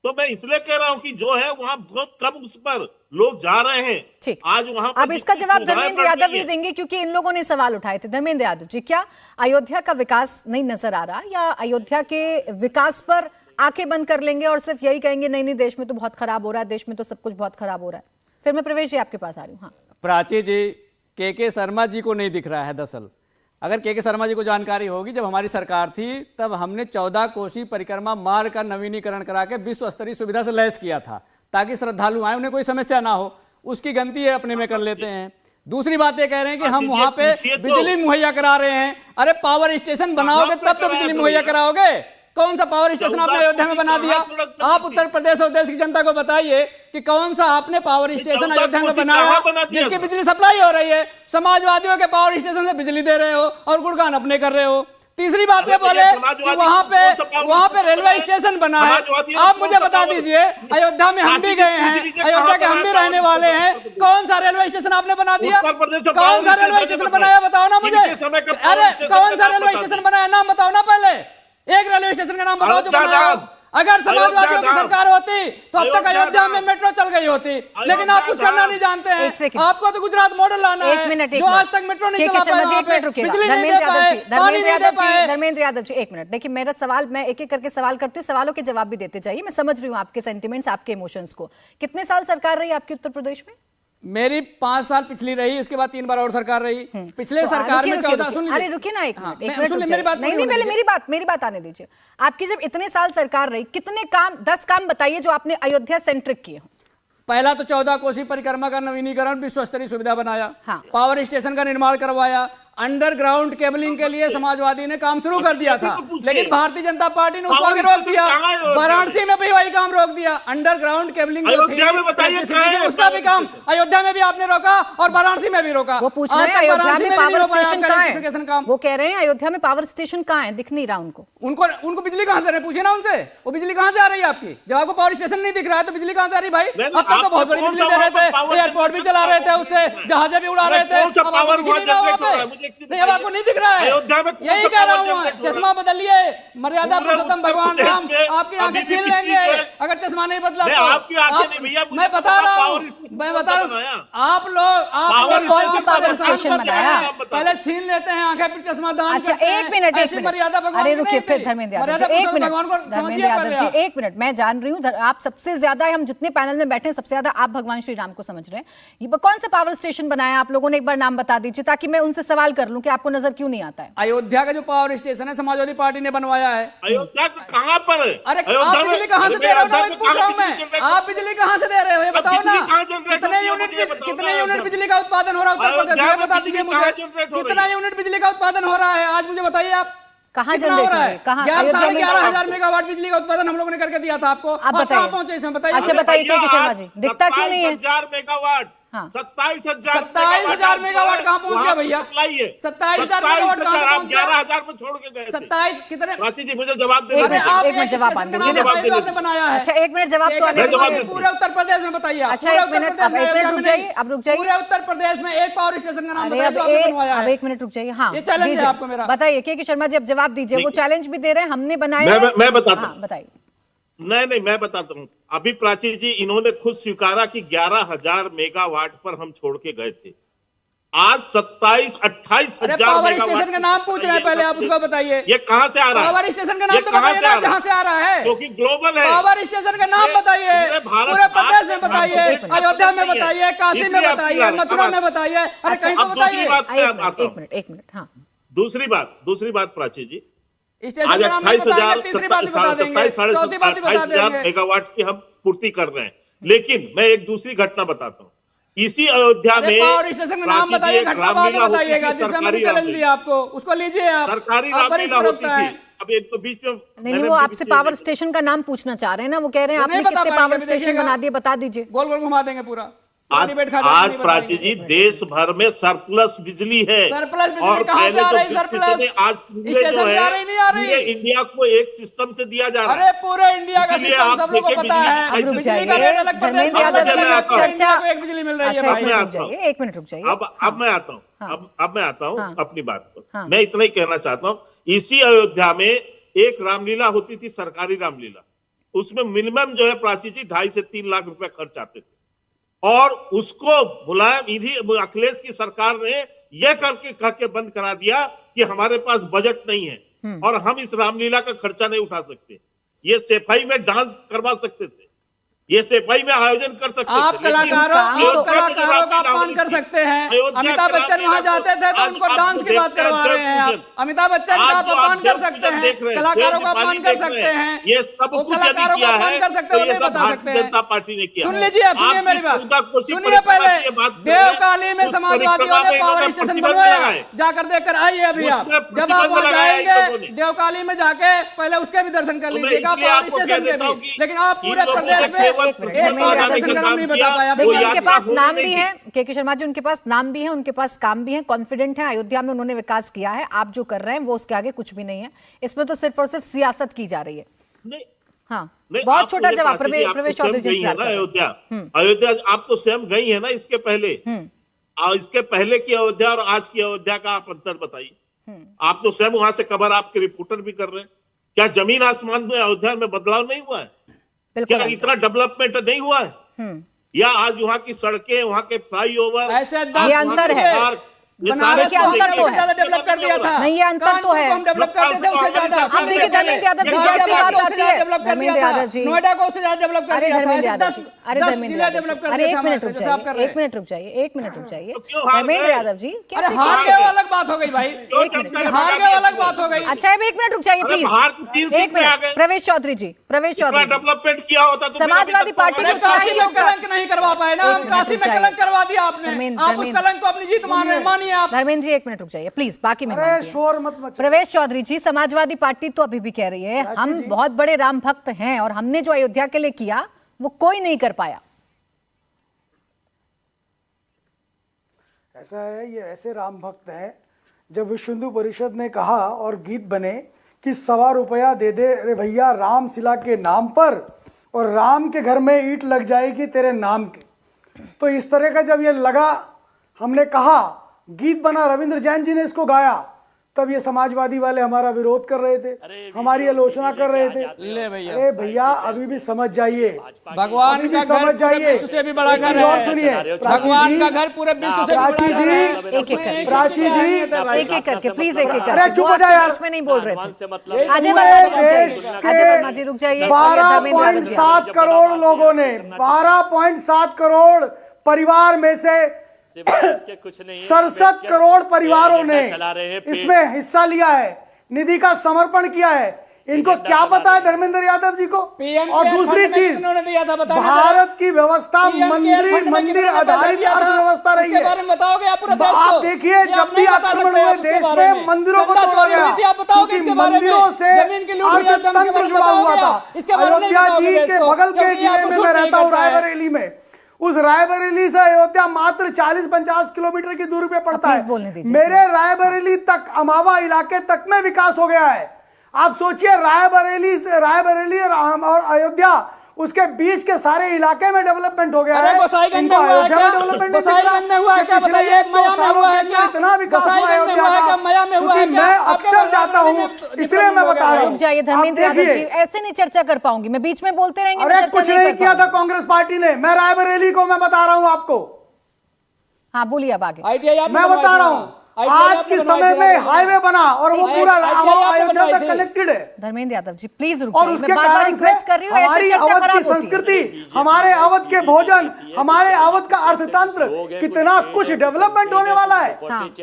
तो मैं इसलिए कह रहा हूं कि जो है वहां बहुत कम उस पर लोग जा रहे हैं। ठीक, आज वहां पर अब इसका जितनी जवाब सुविधाएं धर्मेंद्र बढ़ यादव गई ही हैं, देंगे क्योंकि इन लोगों ने सवाल उठाए थे। धर्मेंद्र यादव जी, क्या अयोध्या का विकास नहीं नजर आ रहा, या अयोध्या के विकास पर आंखें बंद कर लेंगे और सिर्फ यही कहेंगे नहीं नहीं देश में तो बहुत खराब हो रहा है, देश में तो सब कुछ बहुत खराब हो रहा है? फिर मैं प्रवेश जी आपके पास आ रही हूँ। हाँ, प्राची जी, के शर्मा जी को नहीं दिख रहा है। दरअसल अगर के शर्मा जी को जानकारी होगी, जब हमारी सरकार थी तब हमने 14 कोसी परिक्रमा मार्ग का नवीनीकरण करा के विश्व स्तरीय सुविधा से लैस किया था, ताकि श्रद्धालु आए, उन्हें कोई समस्या ना हो। उसकी गलती है अपने में कर लेते हैं। दूसरी बात ये कह रहे हैं कि हम वहां पे बिजली मुहैया करा रहे हैं। अरे पावर स्टेशन बनाओगे तब तो बिजली मुहैया कराओगे। कौन सा पावर स्टेशन आपने अयोध्या में बना दिया? आप उत्तर प्रदेश और देश की जनता को बताइए कि कौन सा आपने पावर स्टेशन अयोध्या में बनाया जिसकी बिजली सप्लाई हो रही है। समाजवादियों के पावर स्टेशन से बिजली दे रहे हो और गुणगान अपने कर रहे हो। तीसरी बात ये बोले कि वहां पे रेलवे स्टेशन बना है। आप मुझे बता दीजिए, अयोध्या में हम भी गए हैं, अयोध्या के हम भी रहने वाले हैं, कौन सा रेलवे स्टेशन आपने बना दिया? कौन सा रेलवे स्टेशन बनाया बताओ ना मुझे। अरे कौन सा रेलवे स्टेशन बनाया, नाम बताओ ना पहले। एक रेलवे स्टेशन का नाम बताओ जो बनाया। अगर समाजवादियों की सरकार होती तो अब तक अयोध्या में मेट्रो चल गई होती, लेकिन आप कुछ करना नहीं जानते हैं। आपको तो गुजरात मॉडल लाना है, जो आज तक मेट्रो नहीं चला पाया, बिजली नहीं दे पाए, पानी नहीं दे पाए। धर्मेंद्र यादव जी, एक मिनट देखिए, मेरा सवाल, मैं एक एक करके सवाल करती हूँ, सवालों के जवाब भी देते जाइए। मैं समझ रही हूँ आपके सेंटिमेंट्स, आपके इमोशंस को। कितने साल सरकार रही आपकी उत्तर प्रदेश में? मेरी 5 साल पिछली रही, उसके बाद 3 बार और सरकार रही। पिछले सरकार में 14 सुन अरे रुकिए ना एक मिनट, एक मिनट सुन मेरी बात। नहीं पहले मेरी बात आने दीजिए। आपकी जब इतने साल सरकार रही, कितने काम, 10 काम बताइए जो आपने अयोध्या सेंट्रिक किए हो। पहला तो 14 कोसी परिक्रमा का नवीनीकरण, विश्व स्तरीय सुविधा बनाया। हाँ। पावर स्टेशन का निर्माण करवाया। अंडरग्राउंड केबलिंग के लिए समाजवादी ने काम शुरू कर दिया था, लेकिन भारतीय जनता पार्टी ने उसको भी रोक दिया। वाराणसी में भी वही काम रोक दिया। अंडरग्राउंड केबलिंग उसका भी काम अयोध्या में भी आपने रोका और वाराणसी में भी रोका। वो पूछ रहे हैं अयोध्या में पावर स्टेशन कहाँ है? वो कह रहे हैं अयोध्या में पावर स्टेशन कहाँ है, दिख नहीं रहा उनको। उनको बिजली कहाँ से, पूछे ना उनसे, वो बिजली कहाँ से आ रही है आपकी? जब आपको पावर स्टेशन नहीं दिख रहा है तो बिजली कहाँ से आ रही भाई? अब तक तो बहुत बड़ी बिजली दे रहे थे, एयरपोर्ट भी चला रहे थे, उससे जहाजें भी उड़ा रहे थे। नहीं, अब आपको नहीं दिख रहा है। यही कह रहा हूँ, चश्मा बदलिए। मर्यादा पुरुषोत्तम भगवान राम आपकी आंखें छीन लेंगे अगर चश्मा नहीं बदला तो। मैं बता रहा हूँ आप लोग कौन सा पावर स्टेशन बनाया? पहले छीन लेते हैं आंखें, फिर चश्मा दान। अच्छा एक मिनट, मर्यादा भगवान। अरे रुकिए, फिर धर्मेंद्र यादव जी एक मिनट, मैं जान रही हूँ आप सबसे ज्यादा, हम जितने पैनल में बैठे हैं सबसे ज्यादा आप भगवान श्री राम को समझ रहे हैं। ये कौन सा पावर स्टेशन बनाया आप लोगों ने, एक बार नाम बता दीजिए ताकि मैं उनसे सवाल कर लूं कि आपको नजर क्यों नहीं आता है। अयोध्या का जो पावर स्टेशन है समाजवादी पार्टी ने बनवाया है। अयोध्या कहाँ पर है? अरे आप बिजली कहाँ से दे रहे हो ना, पूछ रहा हूँ मैं। आप बिजली कहाँ से दे रहे हो ये बताओ ना। कितने यूनिट बिजली का उत्पादन हो रहा है उत्तर प्रदेश में, बता दीजिए मुझे। कितना यूनिट बिजली का उत्पादन हो रहा है आज मुझे बताइए आप। कहाँ जनरेट हो रहा है? 11,500 मेगावाट बिजली का उत्पादन हम लोगों ने करके दिया था आपको। आप बताइए, पहुंचे इसमें बताइए। अच्छा बताइए के शर्मा जी, दिखता क्यों नहीं है? 27,000 मेगावाट। हाँ। 27,000 मेगावाट कहाँ पहुंच गया भैया? 27,000 मेगावाट कहाँ पहुंच गया? 11,000 में छोड़ के गए। 27 कितने? प्राची जी मुझे जवाब दे। एक मिनट जवाब आने दीजिए। आपने बनाया है। अच्छा एक मिनट जवाब तो आने दीजिए। पूरे उत्तर प्रदेश में बताइए। अच्छा एक मिनट, अब एक मिनट रुक जाइए, अब रुक जाइए। पूरे उत्तर प्रदेश में एक पावर स्टेशन का नाम बताइए जो अरे आपने बनवाया है। अब एक मिनट रुक जाइए। हाँ ये चैलेंज है दीजिए। आपको मेरा। बताइए के शर्मा जी, अब जवाब दीजिए। वो चैलेंज भी दे रहे हैं, हमने बनाया। मैं बताता हूँ। बताइए। नहीं मैं बताता हूँ। अभी प्राची जी इन्होंने खुद स्वीकारा कि 11,000 मेगावाट पर हम छोड़ के गए थे। आज 27-28 हजार पावर स्टेशन का नाम पूछ रहे हैं, पहले आप उसको बताइए। ये कहाँ से आ रहा है? पावर स्टेशन का नाम तो बताइए ना, जहाँ से आ रहा है, क्योंकि ग्लोबल है। पावर स्टेशन का नाम बताइए, पूरे प्रदेश में बताइए, अयोध्या में बताइए, काशी में बताइए, मथुरा में बताइए। अरे कहीं तो बताइए। एक मिनट। हाँ दूसरी बात प्राची जी, आज 28,000 मेगावाट की हम पूर्ति कर रहे हैं। लेकिन मैं एक दूसरी घटना बताता हूँ। इसी अयोध्या में पावर स्टेशन का नाम बताइए, घटना बाद में बताइएगा जिसमें मैंने चैलेंज दिया आपको, उसको लीजिए आप। सरकारी रामलीला होती थी। अब एक तो बीच में नहीं, वो आपसे पावर स्टेशन का नाम पूछना चाह रहे हैं ना। वो कह रहे हैं आपने कितने पावर स्टेशन बना दिए, बता दीजिए। गोल गोल घुमा देंगे पूरा। आज प्राची जी देश भर में सरप्लस बिजली है। सरप्लस बिजली कहाँ से आ रही? सरप्लस आज स्टेशन से आ रही, नहीं आ रही? इंडिया को एक सिस्टम से दिया जा रहा है। अरे पूरे इंडिया का सिस्टम सब लोगों को पता है। बिजली का रेट अलग प्रदेश में एक बिजली मिल रही है भाई। एक मिनट रुक जाइए। अब मैं आता हूँ अपनी बात पर। मैं इतना ही कहना चाहता हूँ, इसी अयोध्या में एक रामलीला होती थी, सरकारी रामलीला, उसमें मिनिमम जो है प्राची जी 2.5 से 3 लाख रुपए खर्च आते थे, और उसको मुलायम इन्हीं अखिलेश की सरकार ने यह करके कह के बंद करा दिया कि हमारे पास बजट नहीं है और हम इस रामलीला का खर्चा नहीं उठा सकते। ये सेफाई में डांस करवा सकते थे, ये सेफाई में आयोजन कर सकते थे। आप कलाकारों का अपमान कर सकते हैं। अमिताभ बच्चन वहां जाते थे तो उनको डांस की बात करवा रहे हैं आप। अमिताभ बच्चन का आप अपमान कर सकते हैं, कलाकारों का अपमान कर सकते हैं, ये सब कुछ कलाकारों का अपमान कर सकते हैं, नहीं बता सकते हैं। जनता पार्टी ने किया। सुन लीजिए, सुनिए मेरी बात, सुनिए पहले। देवकाली में समाजवादियों ने पावर स्टेशन बनवाया, जाकर देखकर आइए अभी आप। जब आप वहां जाएंगे देवकाली में जाके पहले उसके भी दर्शन कर लीजिएगा, पावर स्टेशन के भी। लेकिन आप पूरे प्रदेश में देखिए, उनके पास नाम भी है के शर्मा जी, उनके पास नाम भी है, उनके पास काम भी है, कॉन्फिडेंट है, अयोध्या में उन्होंने विकास किया है। आप जो कर रहे हैं वो उसके आगे कुछ भी नहीं है, इसमें तो सिर्फ और सिर्फ सियासत की जा रही है। हाँ, बहुत छोटा जवाब प्रवेश चौधरी जी। अयोध्या आप तो स्वयं गई है ना इसके पहले, इसके पहले की अयोध्या और आज की अयोध्या का आप अंतर बताइए। आप तो स्वयं वहां से खबर आपके रिपोर्टर भी कर रहे हैं। क्या जमीन आसमान में अयोध्या में बदलाव नहीं हुआ है? क्या इतना डेवलपमेंट नहीं हुआ है? या आज वहाँ की सड़कें, वहाँ के फ्लाईओवर, ये अंतर है। बनारस के अंतर तो है, डेवलप कर दिया था। नहीं, ये अंतर तो है। हम डेवलप करते थे उससे ज्यादा। अब देखिए धर्मेंद्र यादव जी, जैसी बात आती है धर्मेंद्र यादव जी, नोएडा को उससे ज्यादा डेवलप कर दिया था। धर्मेंद्र यादव जी, अरे धर्मेंद्र यादव डेवलप कर अरे दिया था। एक मिनट रुक जाइए, एक मिनट रुक जाइए धर्मेंद्र यादव जी। अरे हार गए वो अलग बात हो गई भाई, हार गए वो अलग बात हो गई। अच्छा, अब एक मिनट रुक जाइए प्लीज, एक मिनट। प्रवेश चौधरी जी, डेवलपमेंट किया होता तो समाजवादी पार्टी ने काशी में कलंक नहीं करवा पाए ना, हम काशी में कलंक करवा दिया आपने। आप उस कलंक को अपनी जीत मान रहे, मानिए आप। धर्मेंद्र जी एक मिनट रुक जाइए प्लीज, बाकी में शोर मत मचाइए। प्रवेश चौधरी जी, समाजवादी पार्टी तो अभी भी कह रही है हम बहुत बड़े राम भक्त हैं और हमने जो अयोध्या के लिए किया वो कोई नहीं कर पाया। ऐसा है, ये ऐसे राम भक्त हैं, जब विश्व हिंदू परिषद ने कहा और गीत बने कि ₹1.25 दे दे रे भैया राम शिला के नाम पर और राम के घर में ईंट लग जाएगी तेरे नाम के, तो इस तरह का जब ये लगा, हमने कहा, गीत बना, रविंद्र जैन जी ने इसको गाया, तब ये समाजवादी वाले हमारा विरोध कर रहे थे, हमारी आलोचना कर रहे थे। अरे भैया अभी भी समझ जाइए, भगवान का घर पूरे विश्व से भी बड़ा घर है। सुनिए, भगवान का घर पूरे विश्व से प्राची जी, प्राची जी, एक-एक करके प्लीज, एक-एक करके। अरे चुप हो जाए यार, इसमें नहीं बोल रहे थे। अजय वर्मा जी रुक जाइए। 12.7 करोड़ लोगों ने, 12.7 करोड़ परिवार में से 67 करोड़ परिवारों ने इसमें हिस्सा लिया है, निधि का समर्पण किया है। इनको क्या पता है धर्मेंद्र यादव जी को? और दूसरी चीज, भारत की व्यवस्था मंदिर आधारित अर्थव्यवस्था रही है। आप देखिए, जब भी आक्रमण हुए देश में मंदिरों को तोड़ा गया, क्योंकि मंदिरों से अर्थतंत्र जुड़ा हुआ था। अयोध्या जी के बगल के जिले में मैं रहता हूँ, रायबरेली में, उस रायबरेली से अयोध्या मात्र 40-50 किलोमीटर की दूरी पे पड़ता है। मेरे रायबरेली तक, अमावा इलाके तक में विकास हो गया है। आप सोचिए, रायबरेली और अयोध्या, उसके बीच के सारे इलाके में डेवलपमेंट हो गया है। गोसाईगंज में हुआ है क्या? गोसाईगंज में हुआ है क्या बताइए? मया में हुआ है क्या? इतना विकास हुआ है गोसाईगंज में हुआ है क्या? मया में हुआ है क्या? मैं अक्सर जाता हूँ, इसलिए मैं बता रहा हूँ। रुक जाइए धर्मेंद्र यादव जी, ऐसे नहीं चर्चा कर पाऊंगी मैं, बीच में बोलते रहेंगे। अरे कुछ नहीं किया था कांग्रेस पार्टी ने, मैं रायबरेली को मैं बता रहा हूँ आपको। हाँ बोलिए अब आगे। मैं बता रहा हूँ, आज के समय में हाईवे बना और वो पूरा अयोध्या तक कनेक्टेड है। धर्मेंद्र यादव जी प्लीज रुक और उसके कारण से हमारी अवध की संस्कृति, हमारे अवध के भोजन, हमारे अवध का अर्थतंत्र, कितना कुछ डेवलपमेंट होने वाला है।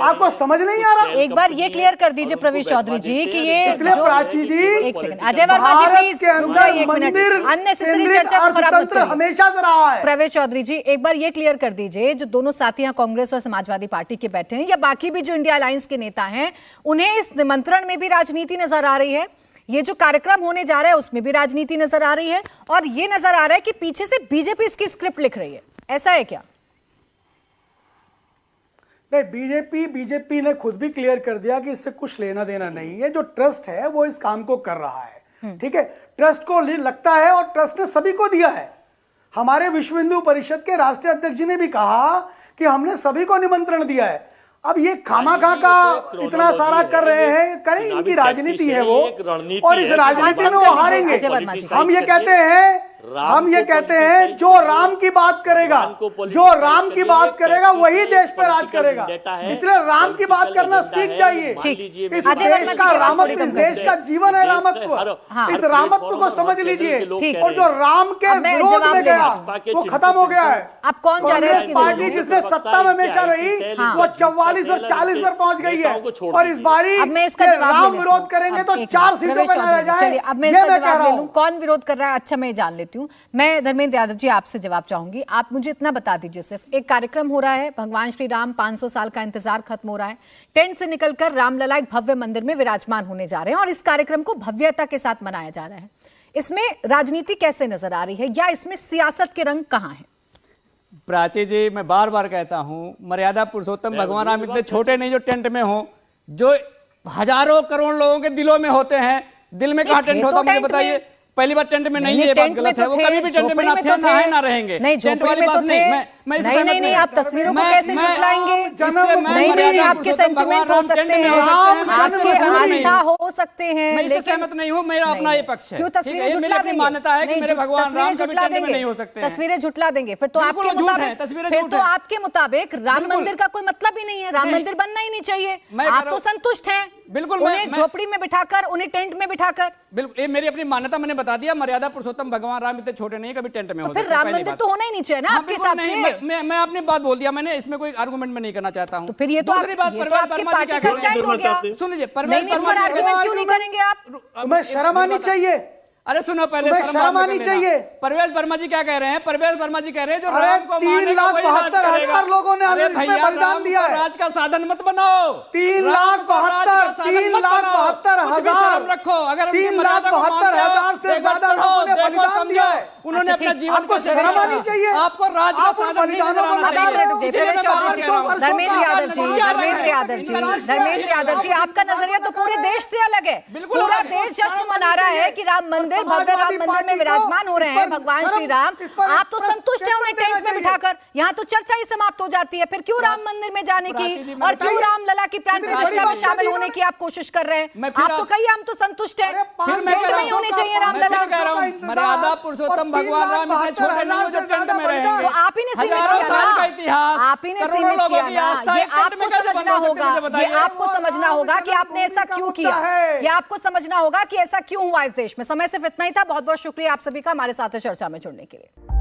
आपको समझ नहीं आ रहा? एक बार ये क्लियर कर दीजिए प्रवेश चौधरी जी कि ये, इसलिए प्राची जी, एक सेकंड, अजय वर्मा जी प्लीज रुक जाइए एक मिनट, अननेसेसरी चर्चा को खराब मत करिए। हमेशा से रहा है। प्रवेश चौधरी जी एक बार ये क्लियर कर दीजिए, जो दोनों साथी यहाँ कांग्रेस और समाजवादी पार्टी के बैठे हैं या बाकी भी जो इंडिया अलायंस के नेता हैं, उन्हें इस निमंत्रण में भी राजनीति नजर आ रही है, ये जो कार्यक्रम होने जा रहा है उसमें भी राजनीति नजर आ रही है, और ये नजर आ रहा है कि पीछे से बीजेपी इसकी स्क्रिप्ट लिख रही है, ऐसा है क्या? नहीं, बीजेपी ने खुद भी क्लियर कर दिया कि इससे कुछ लेना देना नहीं है। जो ट्रस्ट है वो इस काम को कर रहा है, ठीक है, ट्रस्ट को लगता है और ट्रस्ट ने सभी को दिया है। हमारे विश्व हिंदू परिषद के राष्ट्रीय अध्यक्ष जी ने भी कहा कि हमने सभी को निमंत्रण दिया है। अब ये खामाखा का इतना सारा कर रहे हैं, करें, इनकी राजनीति है वो, और इस राजनीति में वो हारेंगे। हम ये कहते हैं जो राम की बात करेगा, वही देश पर राज करेगा। इसलिए राम की बात करना सीख जाइए। इस देश का रामत्व, इस देश का जीवन है रामत्व, इस रामत्व को समझ लीजिए। और जो राम के विरोध में गया वो खत्म हो गया है। अब कौन जा रहा है? कांग्रेस पार्टी जिसने सत्ता में हमेशा रही, वो 44 और 40 पर पहुंच गई है, और इस बारी राम विरोध करेंगे तो 4 सीटों पर रह जाए। चलिए, अब मैं इसका जवाब ले लूं। कौन विरोध कर रहा है, अच्छा मैं जान लेती हूँ। मैं धर्मेंद्र यादव जी आपसे जवाब चाहूंगी। आप मुझे इतना बता दीजिए, सिर्फ एक कार्यक्रम हो रहा है, भगवान श्री राम 500 साल का इंतजार खत्म हो रहा है, टेंट से निकलकर रामलला एक भव्य मंदिर में विराजमान होने जा रहे हैं, और इस कार्यक्रम को भव्यता के साथ मनाया जा रहा है। इसमें राजनीति कैसे नजर आ रही है, या इसमें सियासत के रंग कहां है? प्राची जी, मैं बार बार कहता हूं, मर्यादा पुरुषोत्तम भगवान राम इतने छोटे नहीं जो टेंट में हो, जो हजारों करोड़ लोगों के दिलों में होते हैं। दिल में कहां टेंट होता, मुझे बताइए। पहली बार टेंट में नहीं है, ये बात गलत है। वो कभी भी टेंट में ना थे, ना है, ना रहेंगे। नहीं, झोपड़ी में तो थे। नहीं, आप तस्वीरों को कैसे झुटलाएंगे? नहीं, आपके सेंटिमेंट हो सकते हैं, आपके आस्था हो सकते हैं, मैं इससे सहमत नहीं हूं। मेरा अपना ये पक्ष है। क्यों तस्वीरें झुटला देंगे? मान्यता है कि मेरे भगवान राम कभी टेंट में नहीं हो सकते हैं। तस्वीरें झुटला देंगे, फिर तो आपके मुताबिक राम मंदिर का कोई मतलब ही नहीं है, राम मंदिर बनना ही नहीं चाहिए। आप तो संतुष्ट हैं, बिल्कुल, उन्हें झोपड़ी में बिठाकर, उन्हें टेंट में बिठाकर। बिल्कुल, ये मेरी अपनी मान्यता, मैंने बता दिया। मर्यादा पुरुषोत्तम भगवान राम इतने छोटे नहीं, कभी टेंट में हो। फिर राम मंदिर तो होना ही नहीं चाहिए ना आपके हिसाब से? मैं अपनी बात बोल दिया मैंने, इसमें कोई आर्गुमेंट में नहीं करना चाहता हूं। तो फिर ये तो दूसरी बात, परवेज वर्मा जी क्या कह रहे हैं? सुन लीजिए, परवेज वर्मा जी आर्गुमेंट क्यों नहीं करेंगे आप? तुम्हें शर्म आनी चाहिए। अरे सुनो, पहले शर्म आनी चाहिए। परवेज वर्मा जी क्या कह रहे हैं? परवेज वर्मा जी कह रहे हैं जो अरे राम को मानेगा वही राज करेगा। 3,72,000 लोगों ने अरे भैया, बलिदान दिया है। राज का साधन मत बनाओ। 3,72,000 रखो। अगर 3,72,000 से ज्यादा लोगों ने बलिदान दिया है। उन्होंने अपना जीवन आपको शर्म आनी चाहिए। आपको राज का साधन धर्मेंद्र यादव जी, आपका नजरिया तो पूरे देश से अलग है। पूरा देश जश्न मना रहा है कि राम मंदिर, भव्य राम मंदिर में विराजमान हो रहे हैं भगवान श्री राम। आप तो संतुष्ट हैं उन्हें टेंट में बिठाकर। यहाँ तो चर्चा ही समाप्त हो जाती है। फिर क्यों राम मंदिर में जाने की और क्यों रामलला की प्राण प्रतिष्ठा में शामिल होने की आप कोशिश कर रहे हैं? आप तो कहिए हम तो संतुष्ट हैं, टेंट में होने चाहिए रामलला। मर्यादा पुरुषोत्तम भगवान राम इतने छोटे नहीं हो जो टेंट में रहेंगे। तो आप ही ने सीमित किया ना, आप ही ने सीमित किया ना। ये आपको समझना होगा, ये आपको समझना होगा कि आपने ऐसा क्यों किया, ये आपको समझना होगा कि ऐसा क्यों हुआ इस देश में। समय सिर्फ इतना ही था। बहुत बहुत शुक्रिया आप सभी का हमारे साथ चर्चा में जुड़ने के लिए।